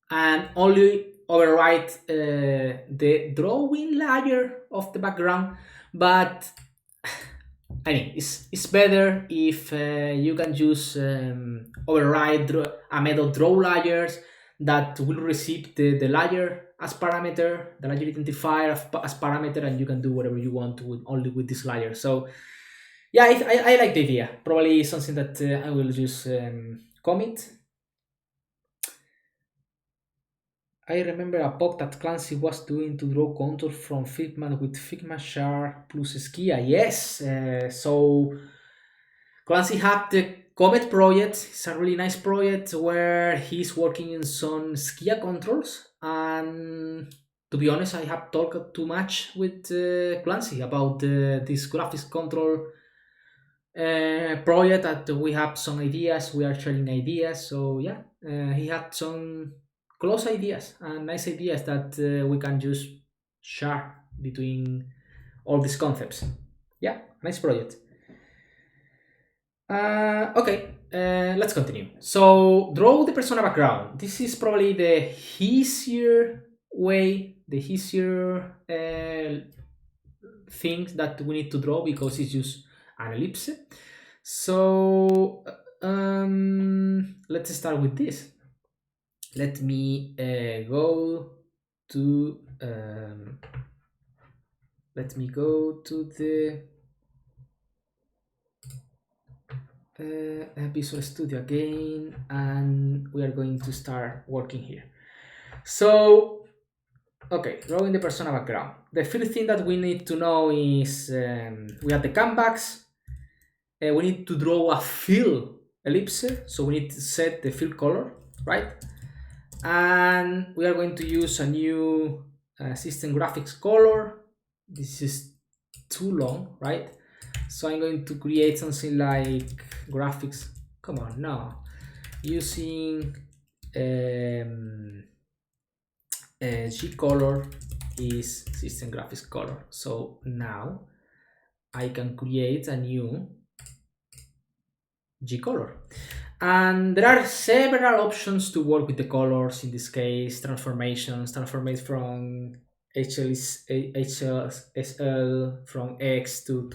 and only overwrite the drawing layer of the background. But I mean, it's better if you can use override a method draw layers that will receive the layer as parameter, the layer identifier as parameter, and you can do whatever you want with only with this layer. So yeah, I like the idea. Probably something that I will just commit. I remember a POC that Clancy was doing to draw contours from Figma with Figma Sharp plus Skia. Yes, so Clancy had the Comet project. It's a really nice project where he's working in some Skia controls. And to be honest, I have talked too much with Clancy about this graphics control project. That we have some ideas. We are sharing ideas. So yeah, he had some close ideas and nice ideas that we can just share between all these concepts. Yeah, nice project. Okay, let's continue. So draw the persona background. This is probably the easier way, the easier thing that we need to draw because it's just an ellipse. So let's start with this. Let me go to the Visual Studio again, and we are going to start working here. So okay, drawing the persona background. The first thing that we need to know is we have the canvas. We need to draw a fill ellipse, so we need to set the fill color, right? And we are going to use a new system graphics color. This is too long, right? So I'm going to create something like graphics. Come on, no. Using G color is system graphics color. So now I can create a new G color. And there are several options to work with the colors. In this case, transformations, transformate from HLSL from X to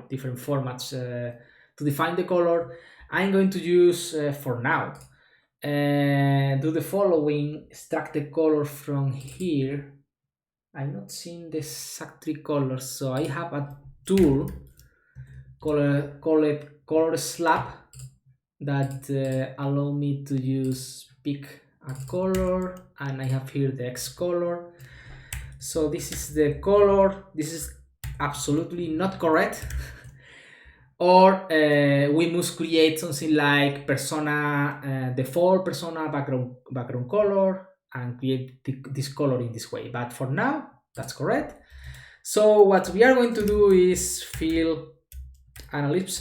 different formats to define the color. I'm going to use for now do the following: extract the color from here. I'm not seeing the exact three colors, so I have a tool called color slab that allow me to pick a color, and I have here the X color. So this is the color. This is absolutely not correct. Or we must create something like persona default persona background color and create this color in this way. But for now, that's correct. So what we are going to do is fill an ellipse,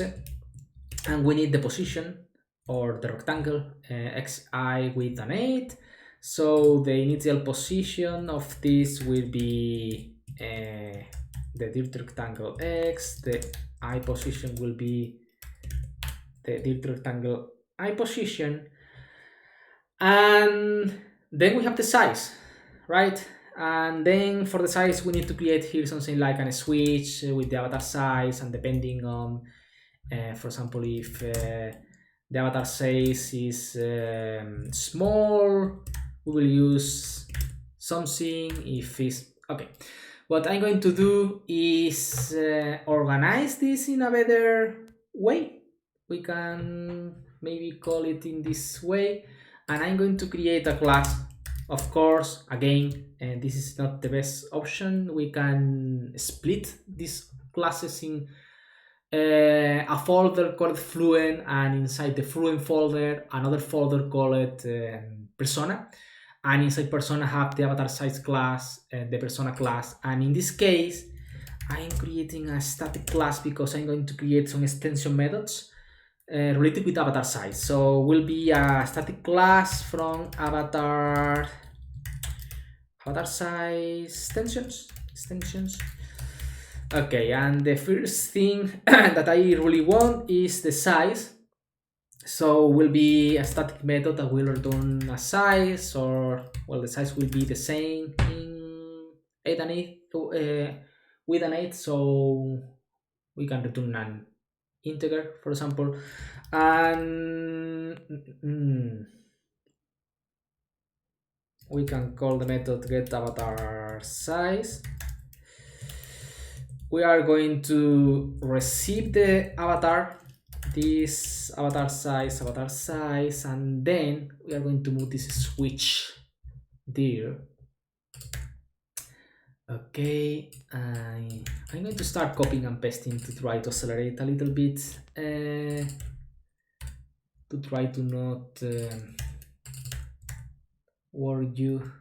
and we need the position or the rectangle xi with an 8. So the initial position of this will be the dirt rectangle x. The I position will be the dirt rectangle I position, and then we have the size, right? And then for the size we need to create here something like a switch with the avatar size, and depending on for example, if the avatar size is small, we will use something. If it's okay, what I'm going to do is organize this in a better way. We can maybe call it in this way, and I'm going to create a class. Of course, again, this is not the best option. We can split these classes in a folder called Fluent, and inside the Fluent folder, another folder called Persona. and inside persona have the avatar size class, the persona class. And in this case, I'm creating a static class because I'm going to create some extension methods related with avatar size. So will be a static class from avatar size extensions. Okay, and the first thing that I really want is the size. So will be a static method that will return a size, or well, the size will be the same in 8 and 8 with an 8, so we can return an integer, for example, and we can call the method getAvatarSize. We are going to receive the avatar, this avatar size, and then we are going to move this switch there. Okay, I'm going to start copying and pasting to try to accelerate a little bit, to try to not worry you.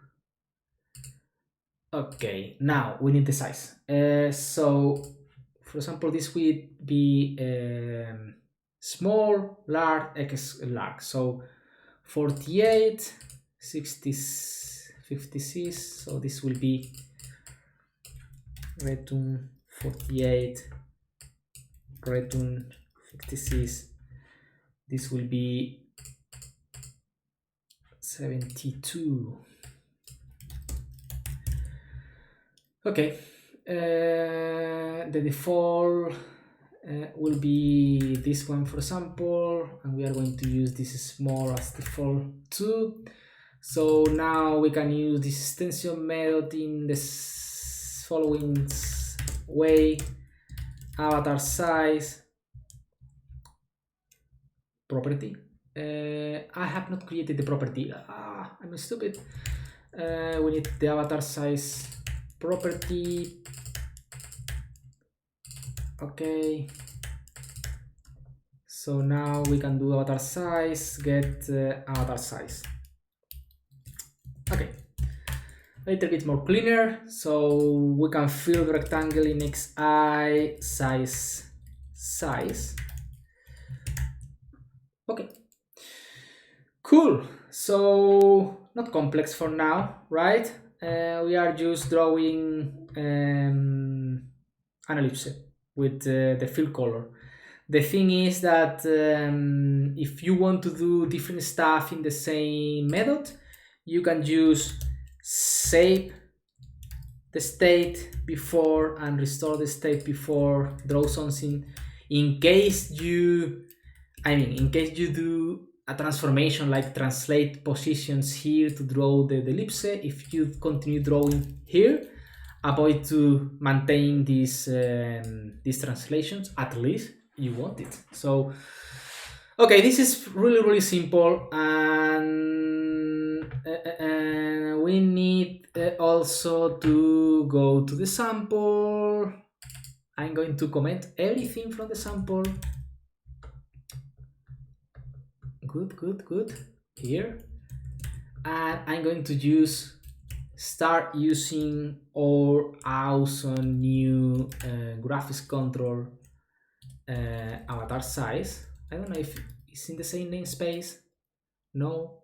Okay, now we need the size. So, for example, this would be small, large, x large. So 48, 60, 56. So this will be return 48, return 56. This will be 72. Okay, the default will be this one, for example, and we are going to use this small as default too. So now we can use this extension method in the following way: avatar size property. I have not created the property. I'm stupid. We need the avatar size property. Okay, so now we can do avatar size, get avatar size. Okay, a little bit more cleaner, so we can fill the rectangle in xi size. Okay, cool. So not complex for now, right? We are just drawing an ellipse with the fill color. The thing is that if you want to do different stuff in the same method, you can use save the state before and restore the state before, draw something. In case you do a transformation like translate positions here to draw the ellipse, if you continue drawing here, avoid to maintain these translations, at least you want it. So okay, this is really simple, and we need also to go to the sample. I'm going to comment everything from the sample. Good here, and I'm going to start using our awesome new GraphicsControls avatar size. I don't know if it's in the same namespace. No.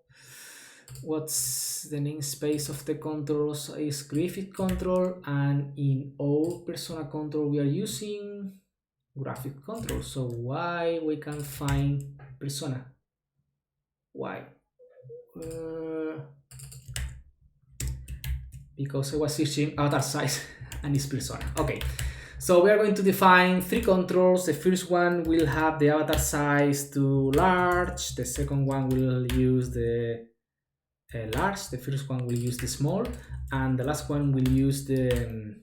What's the namespace of the controls? Is GraphicsControls, and in our persona control we are using GraphicsControls. So why we can find persona? Why? Because I was searching avatar size and it's persona. Okay, so we are going to define 3 controls. The first one will have the avatar size to large. The second one will use the large. The first one will use the small, and the last one will use the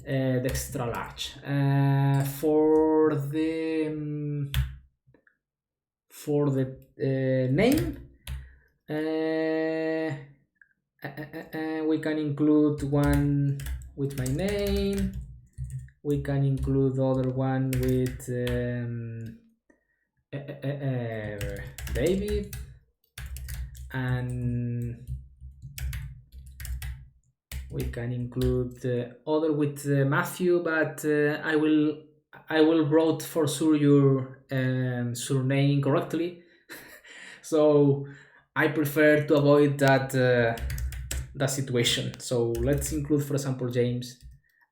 the extra large. For the name, we can include one with my name. We can include other one with David, and we can include other with Matthew, but I will wrote for sure your surname correctly. So I prefer to avoid that situation. So let's include, for example, James,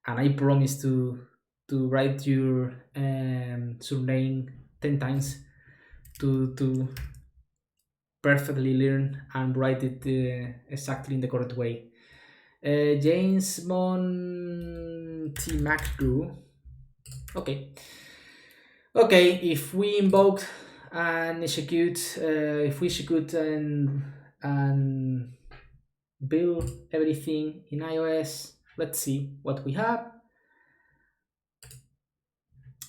and I promise to write your surname 10 times to perfectly learn and write it exactly in the correct way. James Montemacru. Okay. Okay, if we invoke and execute, if we execute and build everything in iOS, let's see what we have.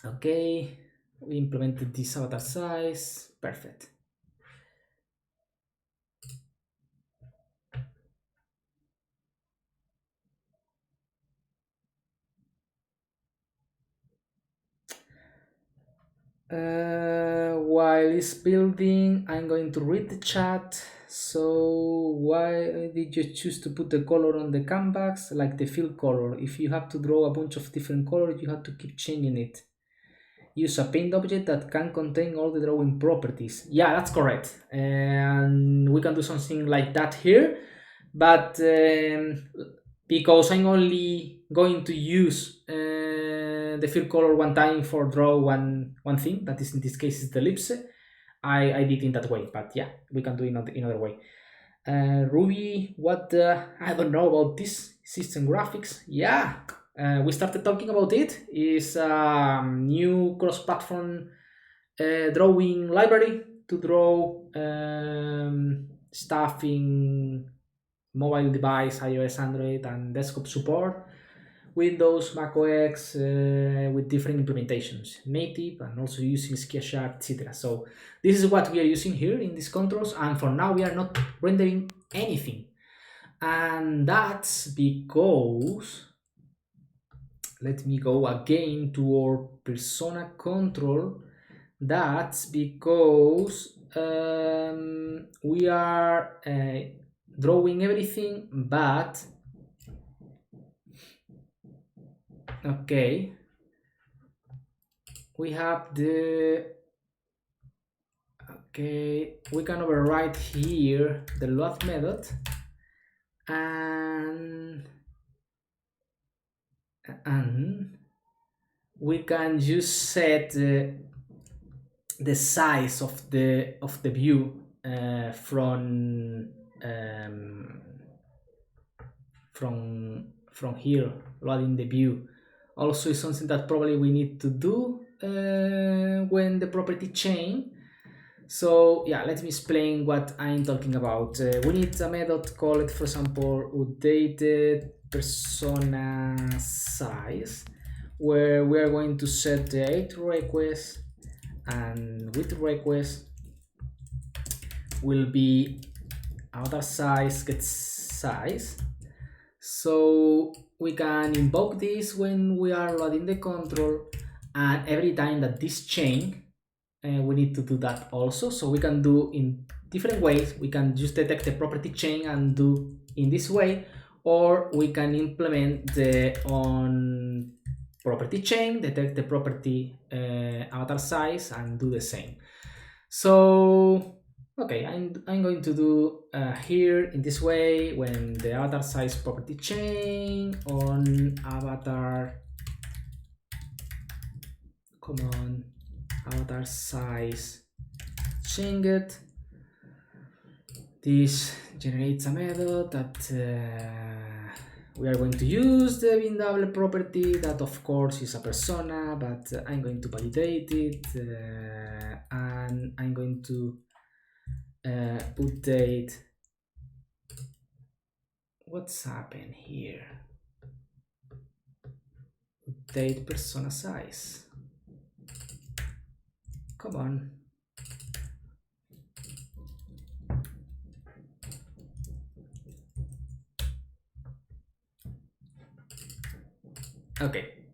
Okay, we implemented this avatar size. Perfect. While it's building, I'm going to read the chat. So why did you choose to put the color on the canvas, like the fill color? If you have to draw a bunch of different colors, you have to keep changing it. Use a paint object that can contain all the drawing properties. Yeah, that's correct. And we can do something like that here, but because I'm only going to use the fill color one time for draw one thing, that is in this case is the ellipse, I did in that way. But yeah, we can do it in another way. Ruby, what I don't know about this system graphics. Yeah, we started talking about it. It's a new cross-platform drawing library to draw stuff in mobile device, iOS, Android, and desktop support, Windows, macOS, with different implementations, native and also using SketchUp, etc. So this is what we are using here in these controls, and for now we are not rendering anything. And that's because, let me go again to our persona control. That's because we are drawing everything, but okay, we have the, okay, we can override here the load method, and we can just set the size of the view from here, loading the view. Also is something that probably we need to do when the property chain. So yeah, let me explain what I'm talking about. We need a method called, for example, updated persona size, where we are going to set the height request, and width request will be avatar size get size. So we can invoke this when we are loading the control, and every time that this chain, we need to do that also. So we can do in different ways. We can just detect the property chain and do in this way, or we can implement the on property chain, detect the property avatar size, and do the same. So okay, I'm going to do here in this way, when the avatar size property chain on avatar, come on, avatar size change it. This generates a method that we are going to use the bindable property, that of course is a persona, but I'm going to validate it, and I'm going to update. What's happened here? Update persona size. Come on. Okay,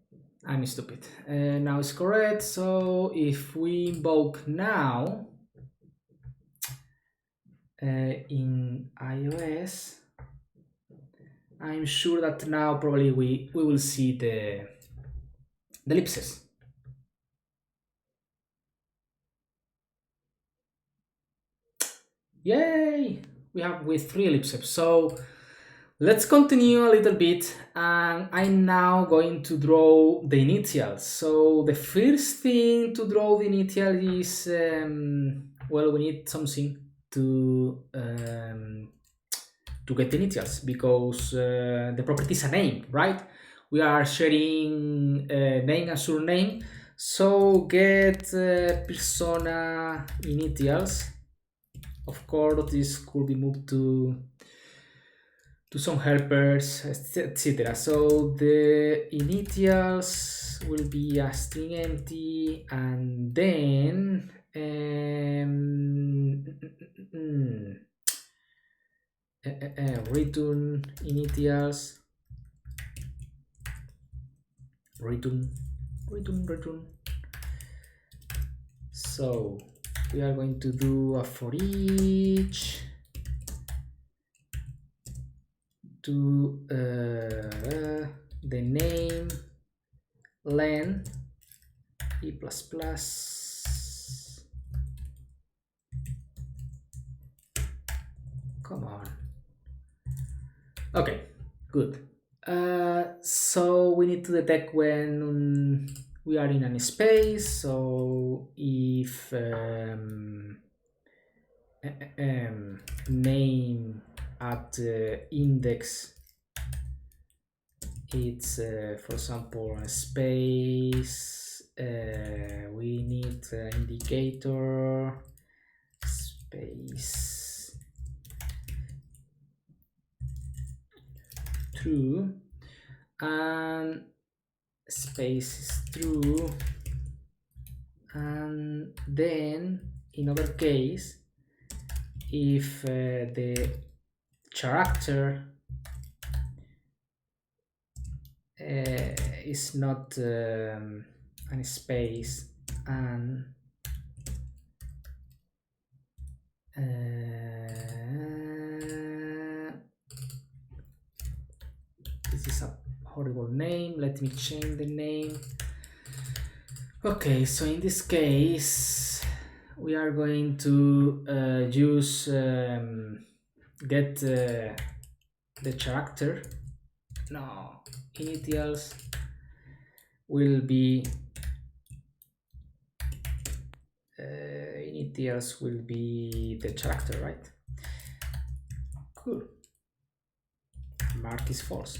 I'm stupid. Now it's correct. So if we invoke now in iOS, I'm sure that now probably we will see the ellipses. Yay! We have with 3 ellipses. So let's continue a little bit, and I'm now going to draw the initials. So the first thing to draw the initial is, well, we need something to get the initials, because the property is a name, right? We are sharing name and surname. So get persona initials. Of course, this could be moved to some helpers, etc. So the initials will be a string empty, and then return initials, return. So we are going to do a for each to the name len e++. Come on. Okay, good. So we need to detect when we are in a space. So if name at index, it's for example a space, we need indicator space true, and space is true, and then in other case, if the character is not an space, and this is a horrible name. Let me change the name. Okay, so in this case we are going to use get the character. No, initials will be the character, right? Cool. Mark is false.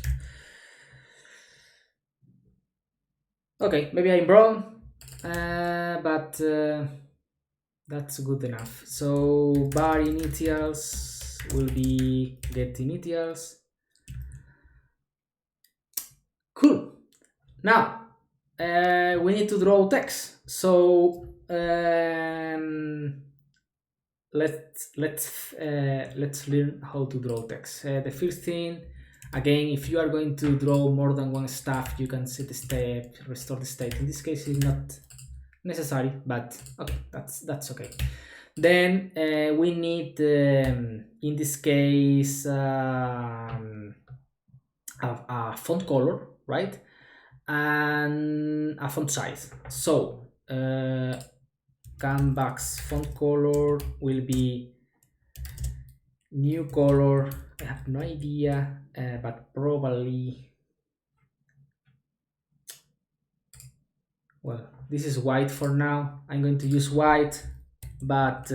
Okay, maybe I'm wrong, but that's good enough. So bar initials will be get initials. Cool. Now we need to draw text. So let's learn how to draw text. The first thing, again, if you are going to draw more than one stuff, you can set the step, restore the state. In this case, it's not necessary, but okay, that's okay. Then we need, in this case, a font color, right? And a font size. So Canvas font color will be new color. I have no idea, but probably, well, this is white for now. I'm going to use white, but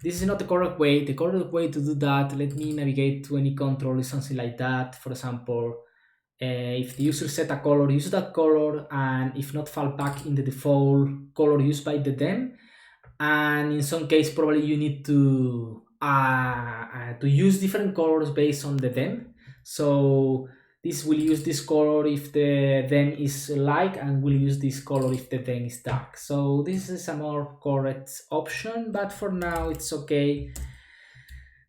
this is not the correct way. The correct way to do that, let me navigate to any control, is something like that. For example, if the user set a color, use that color, and if not, fall back in the default color used by the them. And in some case, probably you need to use different colors based on the them. So this will use this color if the them is light, and will use this color if the them is dark. So this is a more correct option, but for now it's okay.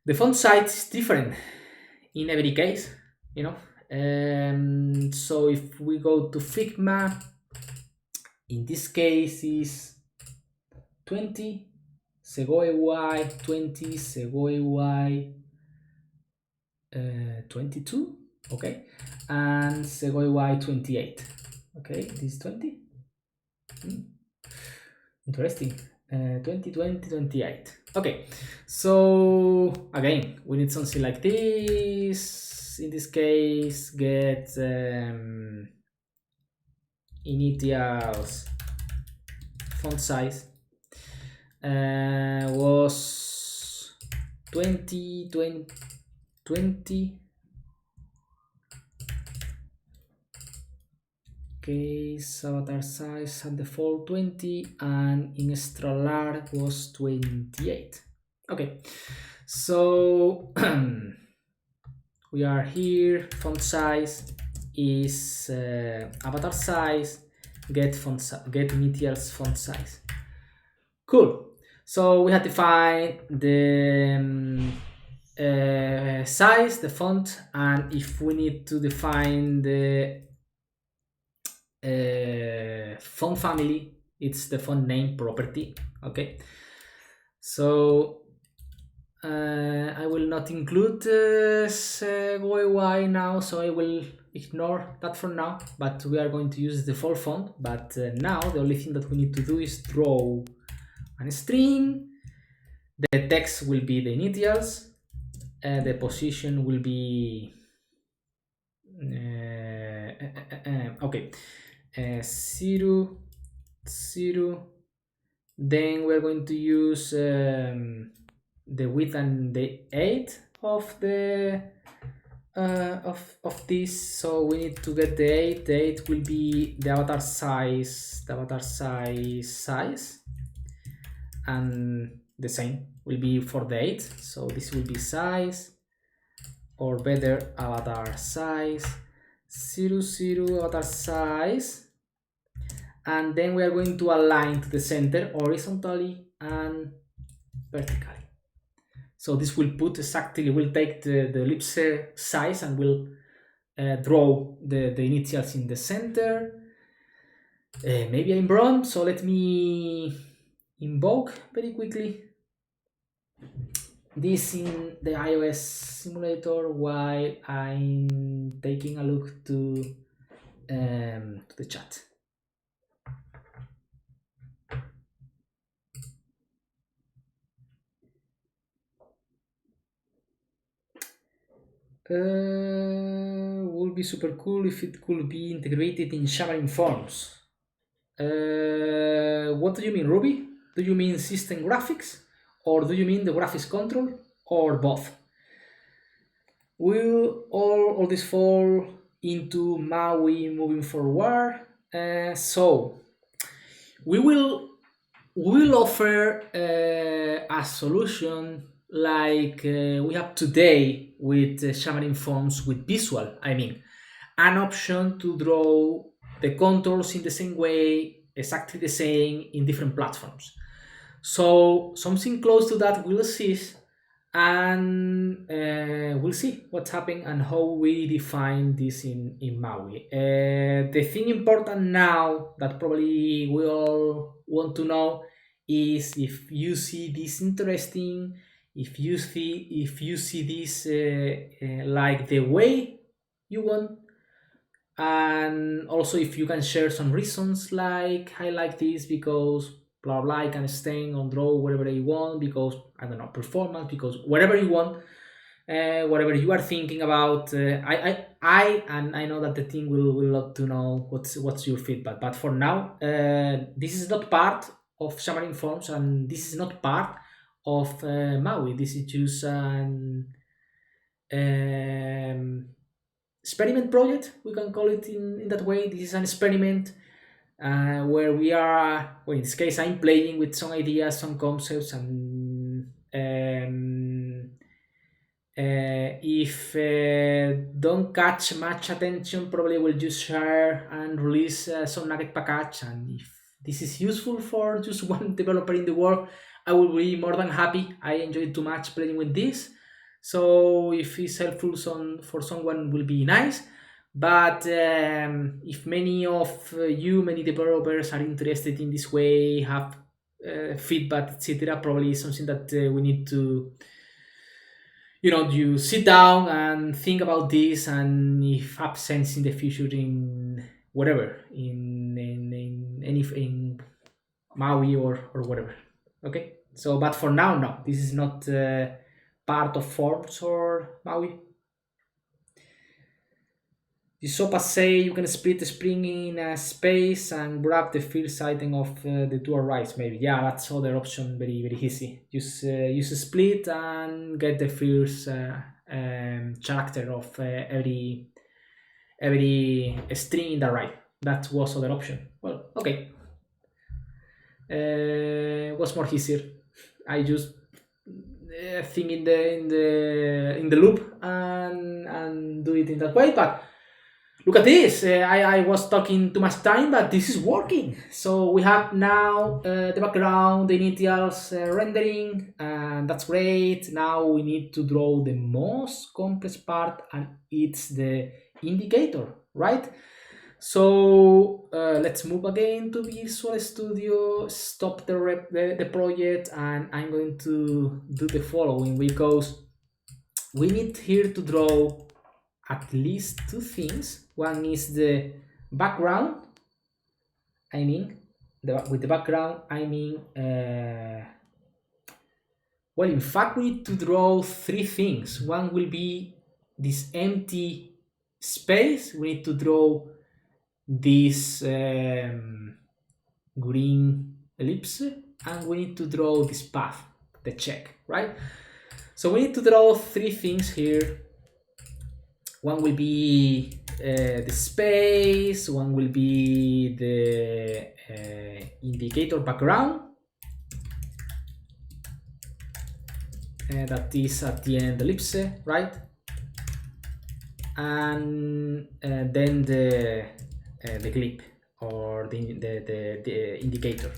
The font size is different in every case, you know. So if we go to Figma, in this case is 20, Segoe Y 20, Segoe Y 22, okay, and Segoe Y 28, okay, this 20. Interesting. 20, 20, 28. Okay, so again, we need something like this. In this case, get initials font size was 20, 20, 20. Case avatar size at default 20, and in extra large was 28. Okay, so we are here. Font size is avatar size, get initials font size. Cool. So we have defined the size, the font, and if we need to define the font family, it's the font name property. Okay, so I will not include GUI now, so I will ignore that for now, but we are going to use the default font. But now the only thing that we need to do is draw a string. The text will be the initials, the position will be okay, 0, 0. Then we're going to use the width and the height of the of this. So we need to get the height. The height will be the avatar size, size, and the same will be for the height. So this will be size, or better, avatar size 0, 0, avatar size, and then we are going to align to the center horizontally and vertically. So this will put exactly, will take the ellipse size and will draw the initials in the center. Maybe I'm wrong, so let me invoke very quickly this in the iOS simulator while I'm taking a look to the chat. Would be super cool if it could be integrated in Xamarin.Forms. What do you mean, Ruby? Do you mean system graphics, or do you mean the graphics control, or both? Will all this fall into MAUI moving forward? So we will offer a solution like we have today with Xamarin.Forms with visual. I mean, an option to draw the contours in the same way, exactly the same in different platforms. So something close to that will exist, and we'll see what's happening and how we define this in MAUI. The thing important now that probably we all want to know is if you see this interesting, if you see this like the way you want, and also if you can share some reasons like I like this because blah blah, I can stain or draw whatever you want because I don't know, performance, because whatever you want, whatever you are thinking about. I know that the team will love to know what's your feedback. But for now, this is not part of Xamarin.Forms, and this is not part of MAUI. This is just an experiment project, we can call it in that way. This is an experiment where we are, well, in this case, I'm playing with some ideas, some concepts, and if don't catch much attention, probably we'll just share and release some nugget package. And if this is useful for just one developer in the world, I will be more than happy. I enjoyed too much playing with this. So if it's helpful for someone, will be nice. But if many of many developers are interested in this way, have feedback, etc., probably something that we need to, you sit down and think about this, and if have sense in the future, in whatever, in any, in Maui or whatever. Okay. So, but for now, no, this is not part of Forms or Maui. The SOPA say you can split the spring in a space and grab the first item of the two arrays. Maybe, yeah, that's other option. Very very easy. Use a split and get the first character of every string in the array. That was other option. Well, okay. What's more easier? I just think in the loop and do it in that way. But look at this. I was talking too much time, but this is working. So we have now the background, the initials rendering, and that's great. Now we need to draw the most complex part, and it's the indicator, right? So let's move again to Visual Studio, stop the project, and I'm going to do the following, because we need here to draw at least two things. One is the background. I mean, with the background, I mean, well, in fact, we need to draw three things. One will be this empty space. We need to draw this green ellipse, and we need to draw this path, the check, right? So we need to draw three things here. One will be the space, one will be the indicator background, that is at the end ellipse, right? And then the clip, or the indicator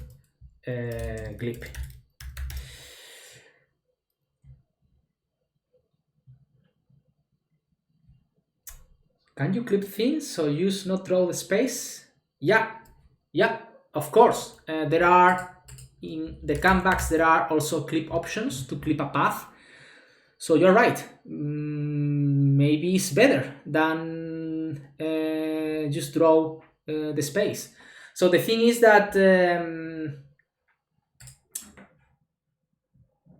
clip. Can you clip things so use not draw the space? Yeah, of course. There are, in the canvas, there are also clip options to clip a path. So you're right. Maybe it's better than just draw the space. So the thing is that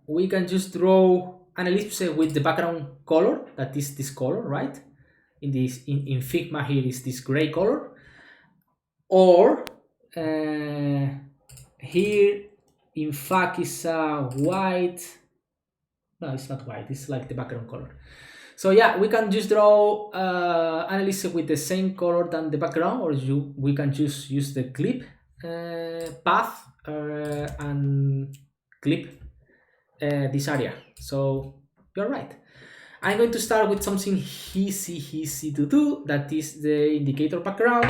we can just draw an ellipse with the background color, that is this color, right? In Figma here is this gray color, or here in fact is white. No, it's not white, it's like the background color. So yeah, we can just draw an ellipse with the same color than the background, or we can just use the clip path and clip this area. So you're right. I'm going to start with something easy to do, that is the indicator background.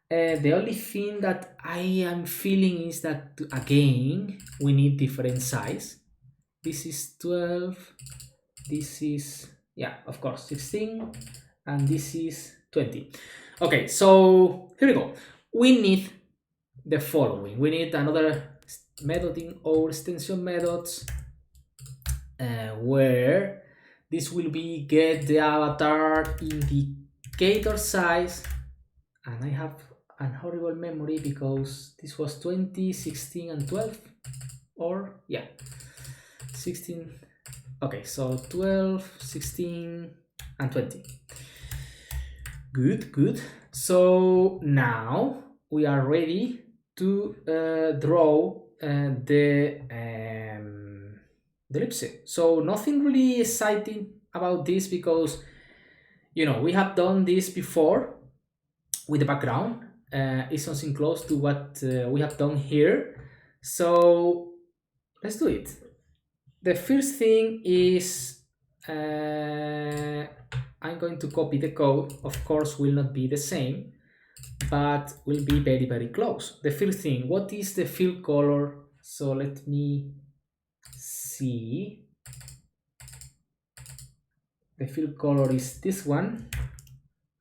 The only thing that I am feeling is that, again, we need different size. This is 12, this is, yeah, of course, 16, and this is 20. Okay, so here we go. We need the following. We need another method in our extension methods, where this will be get the avatar indicator size, and I have an horrible memory because this was 20, 16, and 12, or yeah, 16. Okay, so 12, 16, and 20. Good. So now we are ready to draw the ellipse. So nothing really exciting about this, because we have done this before with the background. It's something close to what we have done here. So let's do it. The first thing is I'm going to copy the code. Of course, will not be the same, but will be very close. The first thing, what is the fill color? So let me see. the fill color is this one.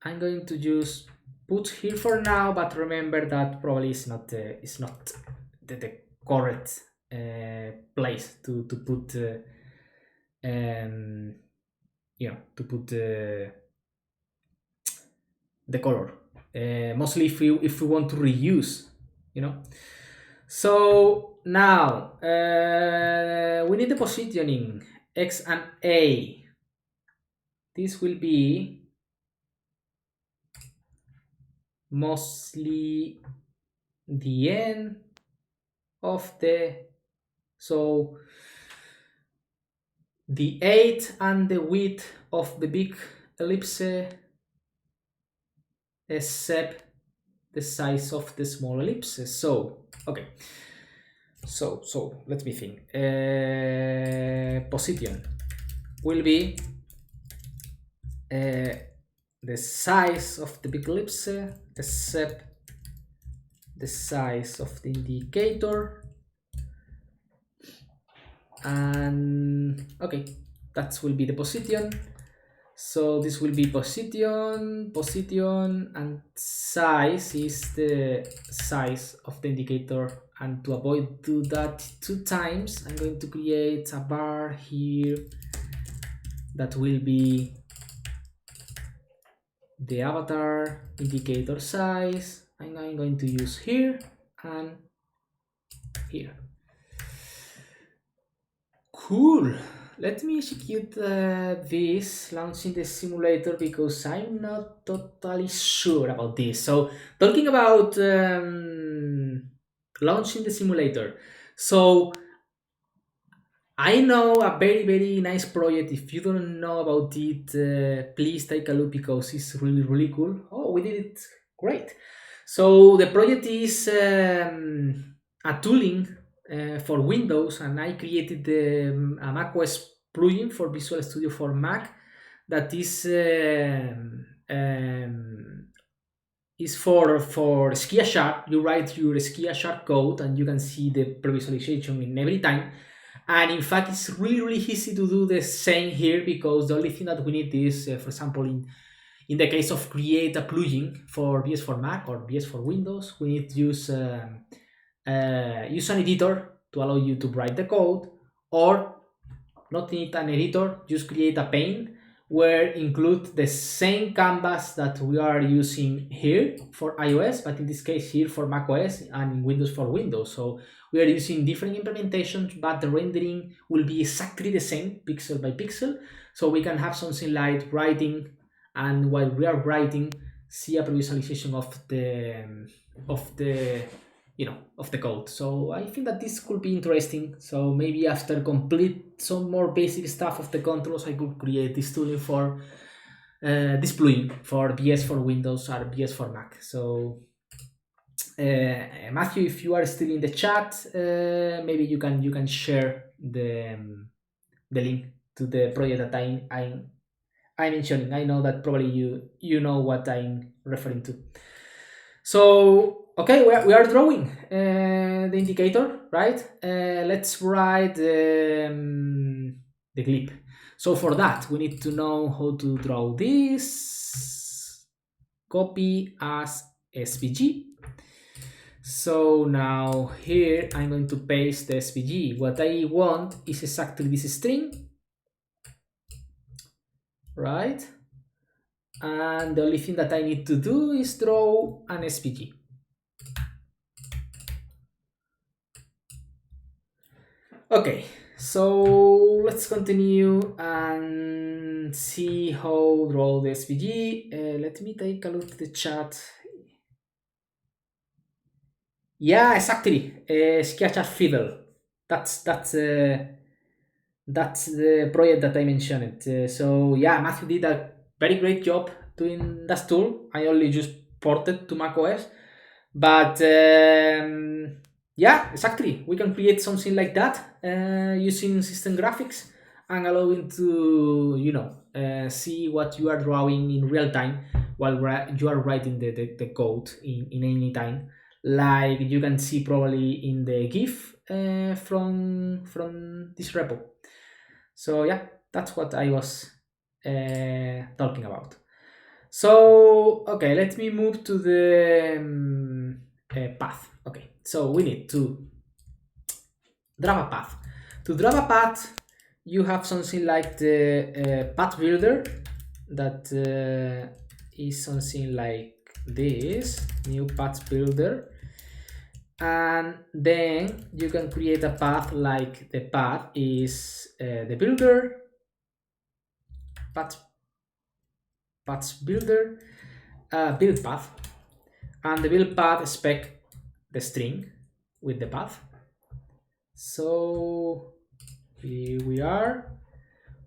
I'm going to just put here for now, but remember that probably is not the correct place to put to put the color. Mostly if we want to reuse, you know. So now we need the positioning X and A. This will be mostly the end of so the height and the width of the big ellipse except the size of the small ellipses. So okay, so let me think. Position will be the size of the big ellipse except the size of the indicator, and okay, that will be the position. So this will be position, and size is the size of the indicator. And to avoid do that 2 times, I'm going to create a bar here that will be the avatar indicator size, and I'm going to use here and here. Cool. Let me execute this, launching the simulator, because I'm not totally sure about this. So talking about launching the simulator. So I know a very nice project. If you don't know about it, please take a look, because it's really cool. Oh, we did it great. So the project is a tooling for Windows, and I created a macOS plugin for Visual Studio for Mac that is for Skia Sharp. You write your Skia Sharp code, and you can see the pre-visualization in every time. And in fact, it's really easy to do the same here, because the only thing that we need is, for example, in the case of create a plugin for VS for Mac or VS for Windows, we need to use an editor to allow you to write the code, or not need an editor, just create a pane where include the same canvas that we are using here for iOS, but in this case here for macOS, and in Windows for Windows. So we are using different implementations, but the rendering will be exactly the same, pixel by pixel. So we can have something like writing, and while we are writing, see a visualization of the code. So I think that this could be interesting. So maybe after complete some more basic stuff of the controls, I could create this tooling for this plugin for VS for Windows or VS for Mac. So Matthew, if you are still in the chat, maybe you can share the link to the project that I'm mentioning. I know that probably you know what I'm referring to. So okay, we are drawing the indicator, right? Let's write the clip. So for that, we need to know how to draw this. Copy as SVG. So now here I'm going to paste the SVG. What I want is exactly this string, right? And the only thing that I need to do is draw an SVG. Okay, so let's continue and see how draw the SVG. Let me take a look at the chat. Yeah, exactly. Sketchup Fiddle. That's the project that I mentioned. So yeah, Matthew did a very great job doing that tool. I only just ported to macOS, but yeah, exactly. We can create something like that using system graphics and allowing to see what you are drawing in real time while you are writing the code in any time. Like you can see probably in the GIF from this repo. So yeah, that's what I was talking about. So, okay, let me move to the path. Okay, so we need to draw a path. To draw a path, you have something like the path builder that is something like this, new path builder. And then you can create a path like the path is the builder, path builder, build path, and the build path spec the string with the path. So here we are,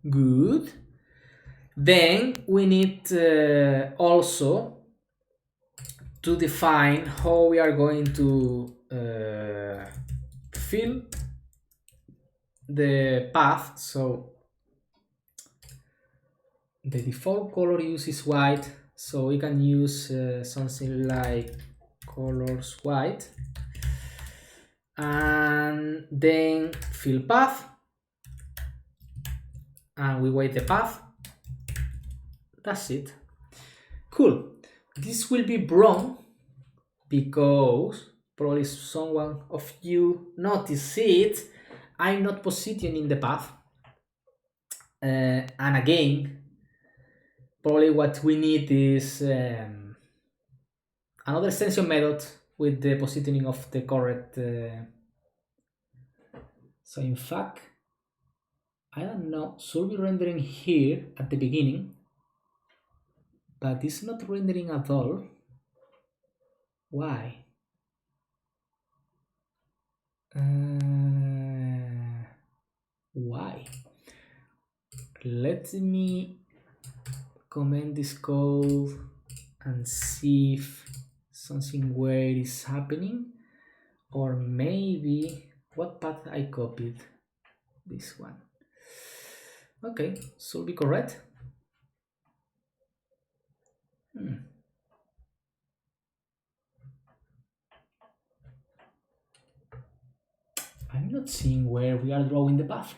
good. Then we need also to define how we are going to fill the path. So the default color use is white, so we can use something like colors white, and then fill path, and we wait the path. That's it. Cool. This will be brown because probably someone of you notice it. I'm not positioning the path, and again, probably what we need is another extension method with the positioning of the correct. So in fact, I don't know, should be rendering here at the beginning, but it's not rendering at all. Why? Why? Let me comment this code and see if something weird is happening, or maybe what path I copied. This one. Okay, should be correct. I'm not seeing where we are drawing the path.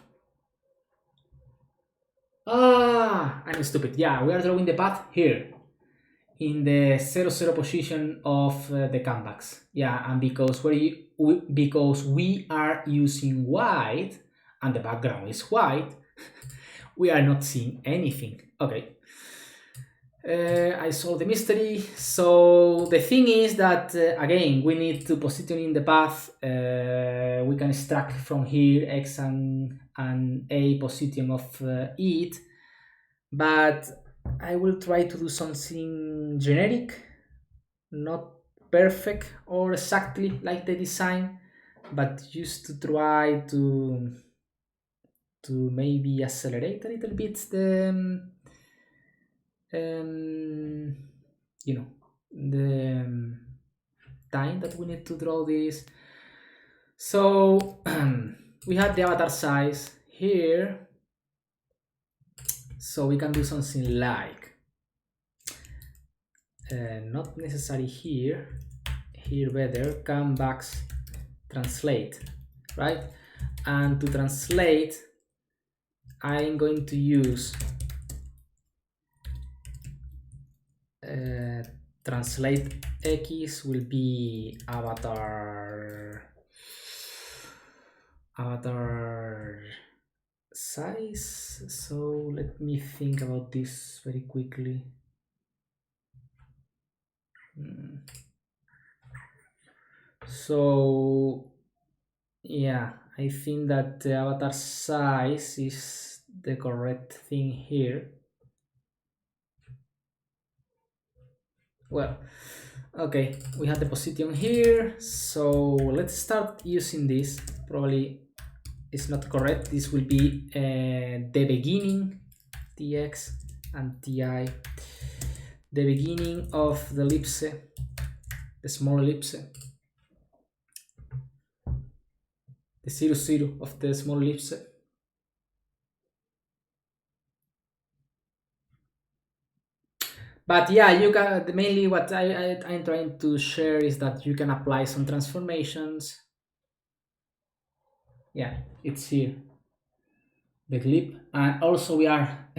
I'm stupid. Yeah, we are drawing the path here in the 0, 0 position of the canvas. Yeah, and because we are using white and the background is white, we are not seeing anything. Okay. I solved the mystery. So the thing is that again we need to position in the path. We can extract from here x and a position of it, but I will try to do something generic, not perfect or exactly like the design, but just to try to maybe accelerate a little bit the you know, the time that we need to draw this. So we have the avatar size here, so we can do something like not necessary here better, canvas translate, right? And to translate I'm going to use translate x will be avatar size. So let me think about this very quickly. So yeah, I think that the avatar size is the correct thing here. Well, okay, we have the position here, so let's start using this. Probably it's not correct. This will be the beginning, tx and ti, the beginning of the ellipse, the small ellipse, the 0, 0 of the small ellipse. But yeah, you can mainly what I'm trying to share is that you can apply some transformations. Yeah, it's here, the clip, and also we are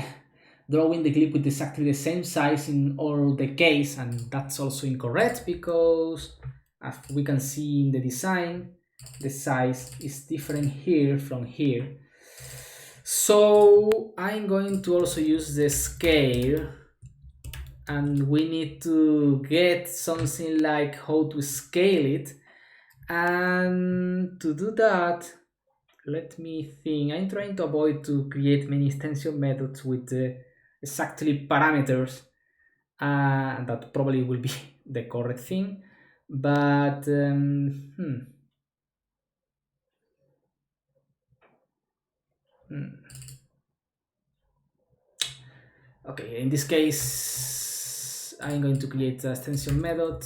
drawing the clip with exactly the same size in all the case, and that's also incorrect because as we can see in the design, the size is different here from here. So I'm going to also use the scale, and we need to get something like how to scale it. And to do that, let me think. I'm trying to avoid to create many extension methods with exactly parameters, and that probably will be the correct thing. But okay, in this case, I'm going to create an extension method.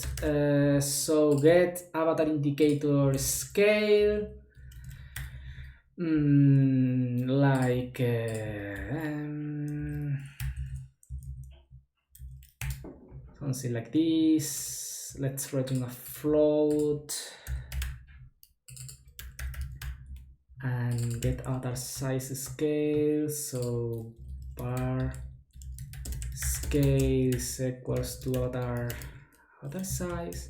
So get avatar indicator scale, like something like this. Let's return a float and get avatar size scale. So bar scale is equals to avatar size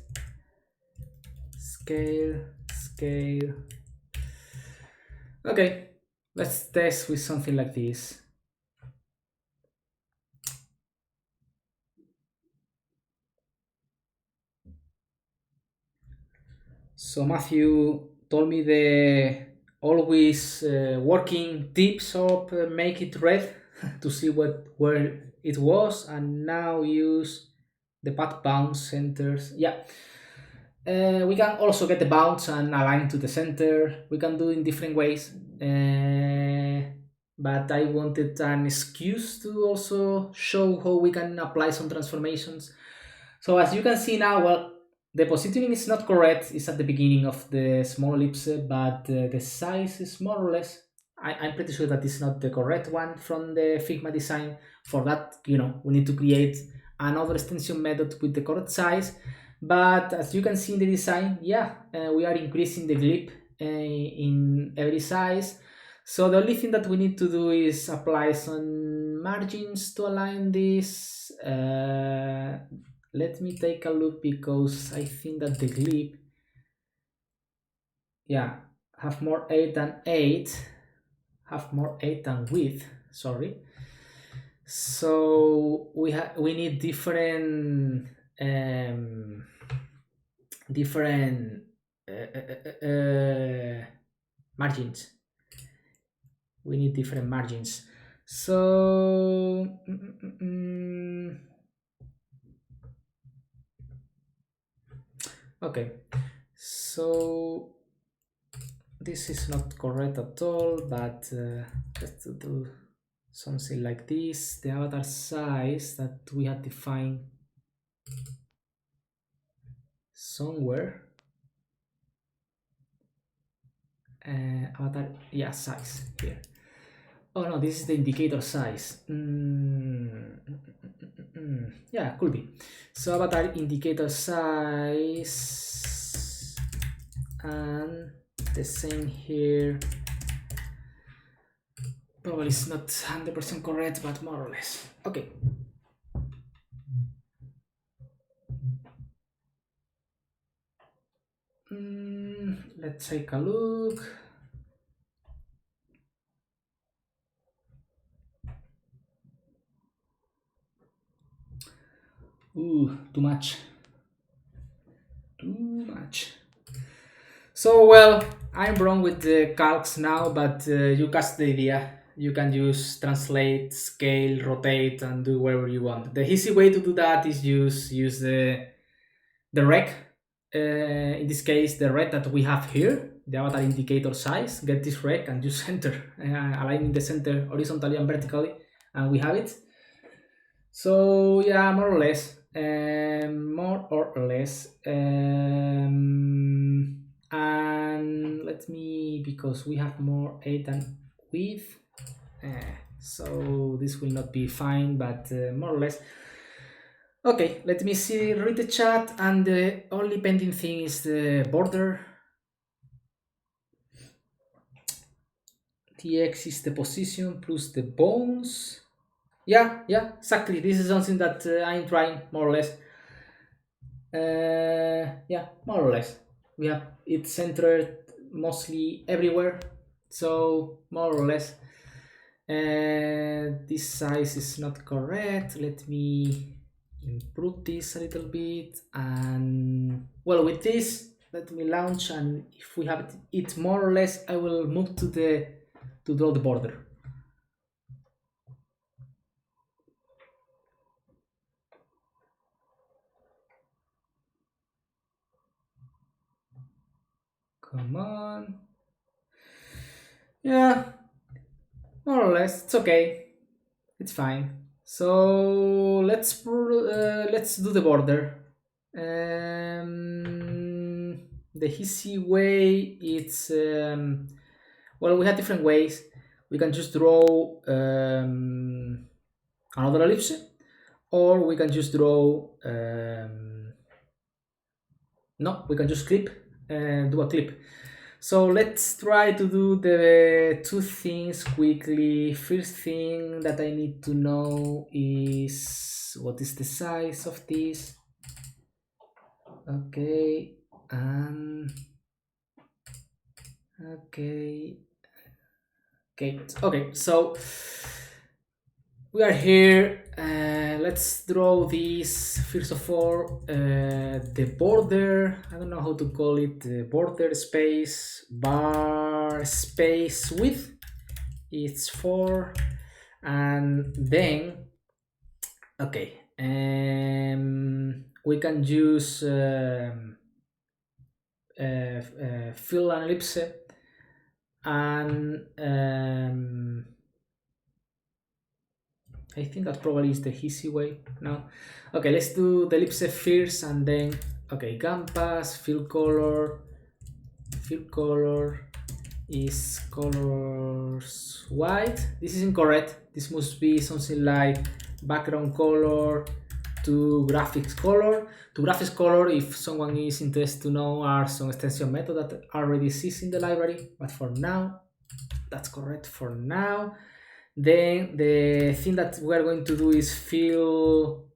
scale. Okay, let's test with something like this. So Matthew told me the always working tips of make it red to see where it was, and now use the path bounce centers. Yeah, we can also get the bounce and align to the center. We can do in different ways, but I wanted an excuse to also show how we can apply some transformations. So as you can see now, well, the positioning is not correct. It's at the beginning of the small ellipse, but the size is more or less. I'm pretty sure that is not the correct one from the Figma design. For that, we need to create another extension method with the correct size. But as you can see in the design, yeah, we are increasing the clip in every size. So the only thing that we need to do is apply some margins to align this. Let me take a look because I think that the clip, yeah, have more 8 than 8, have more 8 than width, sorry. So we need different margins. We need different margins. So okay, so this is not correct at all, but let's do something like this. The avatar size that we had defined somewhere, avatar, yeah, size here. Oh no, this is the indicator size. Yeah, could be. So avatar indicator size, and the same here. Probably it's not 100% correct, but more or less. Okay. Let's take a look. Ooh, too much. So, well, I'm wrong with the calcs now, but you catch the idea. You can use translate, scale, rotate, and do whatever you want. The easy way to do that is use the rec. In this case, the rec that we have here, the avatar indicator size. Get this rec and use center, aligning the center horizontally and vertically, and we have it. So yeah, more or less. And let me, because we have more 8 than width, so this will not be fine, but more or less. Okay, let me see, read the chat, and the only pending thing is the border. Tx is the position plus the bones. Yeah, exactly. This is something that I'm trying more or less. Yeah, more or less. We have it centered mostly everywhere, so more or less. This size is not correct. Let me improve this a little bit. And well, with this, let me launch. And if we have it more or less, I will move to draw the border. Come on. Yeah, more or less. It's okay. It's fine. So let's do the border. The easy way it's well, we have different ways. We can just draw another ellipse, or we can just draw no, we can just clip and do a clip. So let's try to do the two things quickly. First thing that I need to know is what is the size of this. Okay, and okay, okay. So we are here. Let's draw this first of all. The border. I don't know how to call it. The border space bar space width. It's 4, and then okay. We can use fill an ellipse and I think that probably is the easy way now. Okay, let's do the ellipse first and then okay, canvas, fill color is colors white. This is incorrect. This must be something like background color to graphics color. To graphics color, if someone is interested to know, are some extension methods that already exist in the library, but for now, that's correct for now. Then the thing that we're going to do is fill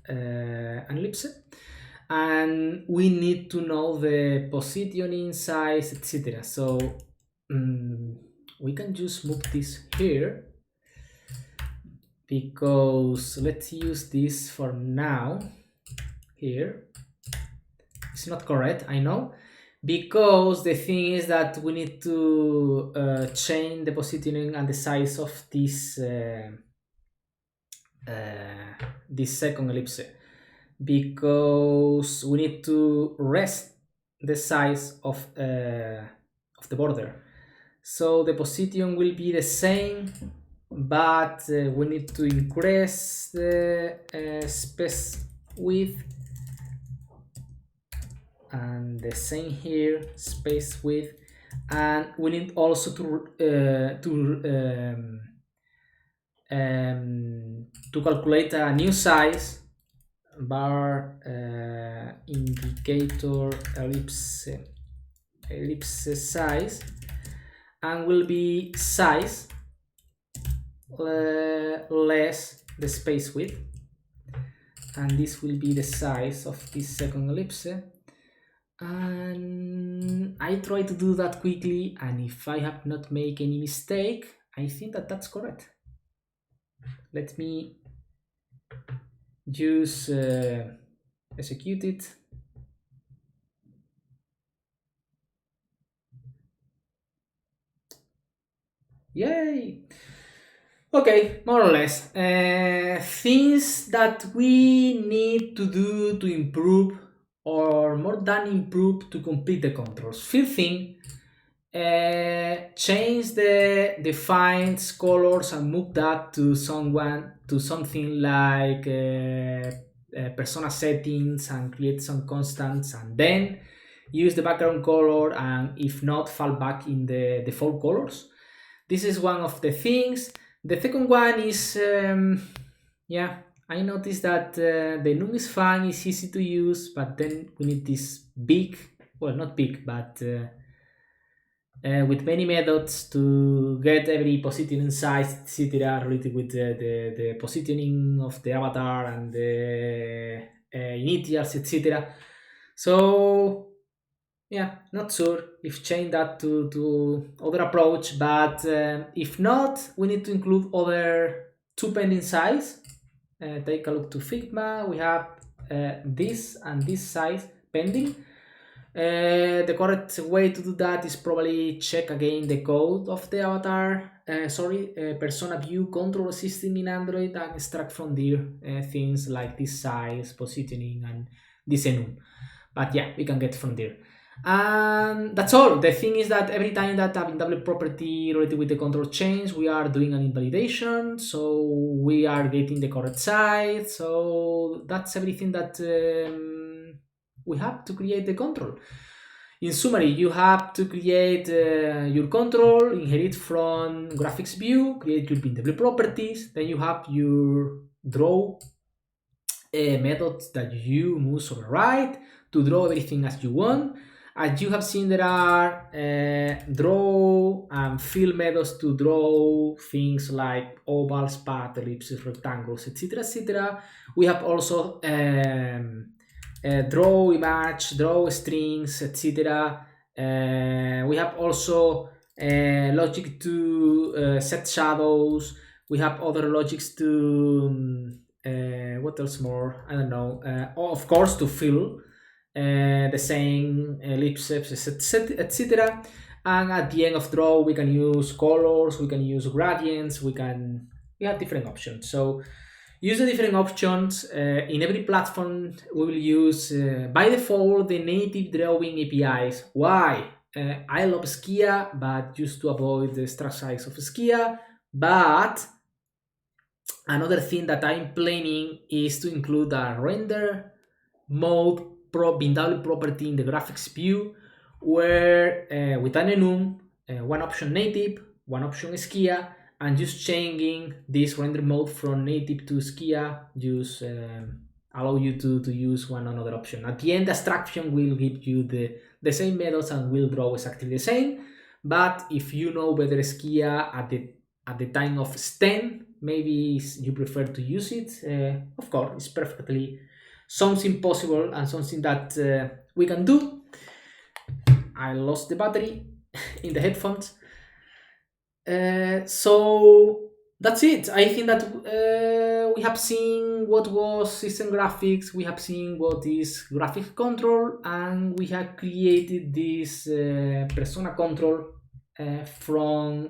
an ellipse, and we need to know the positioning, size, etc. So we can just move this here, because let's use this for now. Here it's not correct, I know, because the thing is that we need to change the positioning and the size of this second ellipse, because we need to rest the size of the border. So the position will be the same, but we need to increase the space width, and the same here, space width, and we need also to calculate a new size bar indicator ellipse size, and will be size less the space width, and this will be the size of this second ellipse. And I try to do that quickly, and if I have not made any mistake, I think that that's correct. Let me just execute it. Yay! Okay, more or less. Things that we need to do to improve, or more than improve, to complete the controls. First thing, change the defines colors and move that to something like persona settings, and create some constants, and then use the background color, and if not, fall back in the default colors. This is one of the things. The second one is yeah, I noticed that the num is fine, it's easy to use, but then we need this big, well, not big, but with many methods to get every positioning size, etc., related with the positioning of the avatar and the initials, etc. So yeah, not sure if change that to other approach, but if not, we need to include other two pending size. Take a look to Figma. We have this and this size pending. The correct way to do that is probably check again the code of the avatar, persona view control system in Android, and extract from there things like this size, positioning, and this enum. But yeah, we can get from there. And that's all. The thing is that every time that a bindable property related with the control change, we are doing an invalidation, so we are getting the correct size. So that's everything that we have to create the control. In summary, you have to create your control, inherit from graphics view, create your bindable properties, then you have your draw methods that you must override to draw everything as you want. As you have seen, there are draw and fill methods to draw things like ovals, paths, ellipses, rectangles, etc., etc. We have also draw image, draw strings, etc. We have also logic to set shadows. We have other logics to what else more? I don't know. Of course, to fill the same ellipses, etc. And at the end of draw, we can use colors, we can use gradients, we have different options. So use the different options. In every platform, we will use by default the native drawing APIs. Why? I love Skia, but just to avoid the extra size of Skia. But another thing that I'm planning is to include a render mode bindable property in the graphics view, where with an enum, one option native, one option Skia, and just changing this render mode from native to Skia just allow you to use one another option. At the end, the abstraction will give you the same methods and will draw exactly the same. But if you know better Skia at the time of stem, maybe you prefer to use it. Of course, it's perfectly something possible and something that we can do. I lost the battery in the headphones. So that's it. I think that we have seen what was system graphics, we have seen what is graphics control, and we have created this persona control from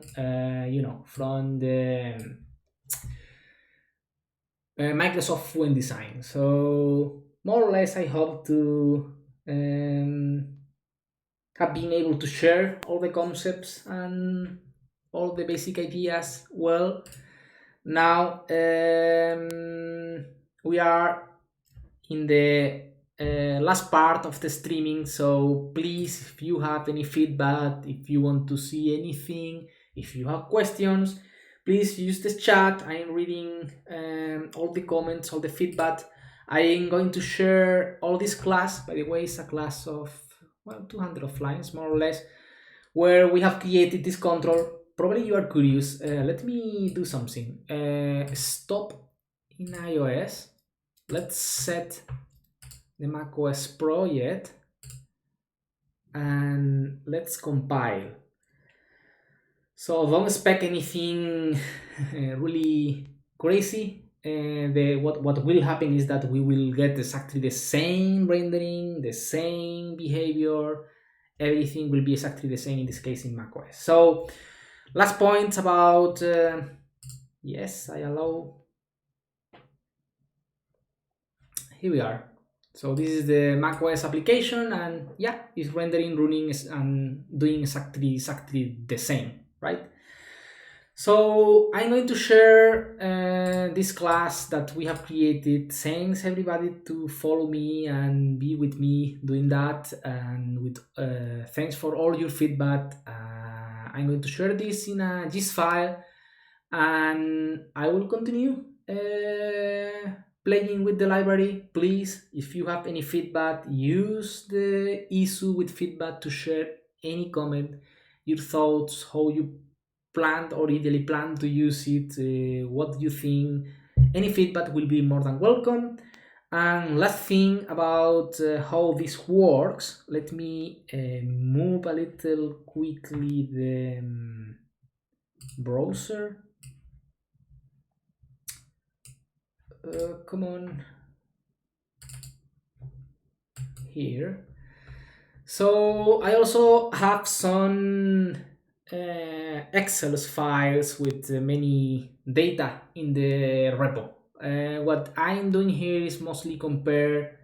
from the Microsoft Fluent Design. So more or less, I hope to have been able to share all the concepts and all the basic ideas well. Now we are in the last part of the streaming, so please, if you have any feedback, if you want to see anything, if you have questions, please use the chat. I am reading all the comments, all the feedback. I am going to share all this class. By the way, it's a class of 200 of lines, more or less, where we have created this control. Probably you are curious. Let me do something. Stop in iOS. Let's set the macOS project and let's compile. So don't expect anything really crazy. What will happen is that we will get exactly the same rendering, the same behavior. Everything will be exactly the same in this case in macOS. So last point about yes, I allow. Here we are. So this is the macOS application, and yeah, it's rendering, running, and doing exactly the same, right? So I'm going to share this class that we have created. Thanks everybody to follow me and be with me doing that, and with thanks for all your feedback. I'm going to share this in a GIS file, and I will continue playing with the library. Please, if you have any feedback, use the issue with feedback to share any comment, your thoughts, how you planned or ideally plan to use it, what do you think. Any feedback will be more than welcome. And last thing about how this works, let me move a little quickly the browser. Come on, here. So I also have some Excel files with many data in the repo. What I'm doing here is mostly compare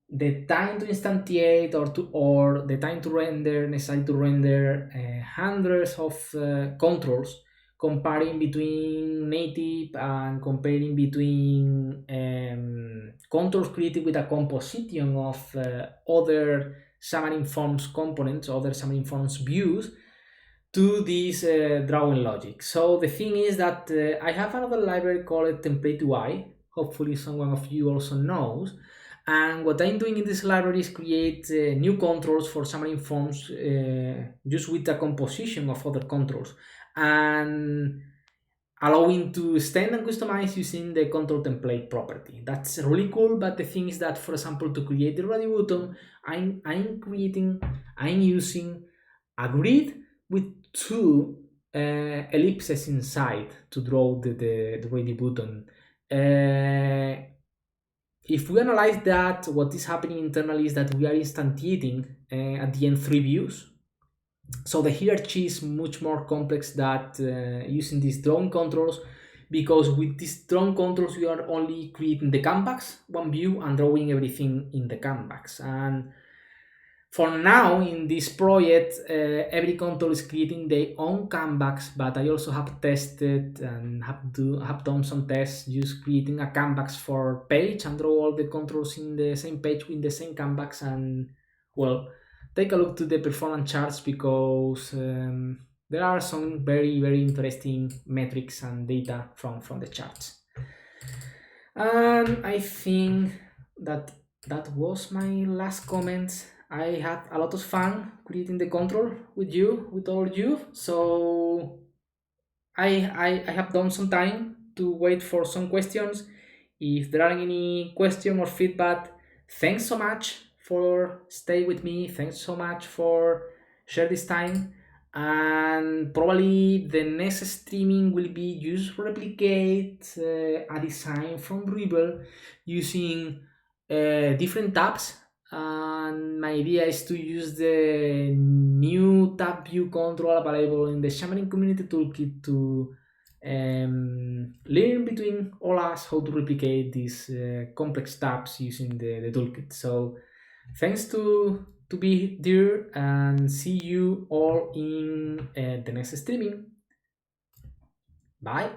the time to instantiate or the time to render necessary to render hundreds of controls, comparing between native and comparing between controls created with a composition of other Xamarin.Forms components, other Xamarin.Forms views, to this drawing logic. So the thing is that I have another library called template UI. Hopefully someone of you also knows. And what I'm doing in this library is create new controls for Xamarin.Forms just with a composition of other controls, and allowing to extend and customize using the control template property. That's really cool. But the thing is that, for example, to create the ready button, I'm using a grid with two ellipses inside to draw the ready button. If we analyze that, what is happening internally is that we are instantiating at the end three views. So the hierarchy is much more complex than using these drawn controls, because with these drawn controls we are only creating the canvas, one view, and drawing everything in the canvas. And for now, in this project, every control is creating their own canvas, but I also have tested and have done some tests just creating a canvas for page and draw all the controls in the same page with the same canvas. And well, take a look to the performance charts, because there are some very interesting metrics and data from the charts. And I think that that was my last comment. I had a lot of fun creating the control with all of you. So I have done some time to wait for some questions. If there are any question or feedback, thanks so much for stay with me. Thanks so much for share this time. And probably the next streaming will be just replicate a design from Rebel using different tabs. And my idea is to use the new tab view control available in the Xamarin Community Toolkit to learn between all us how to replicate these complex tabs using the toolkit. So thanks to be there, and see you all in the next streaming. Bye.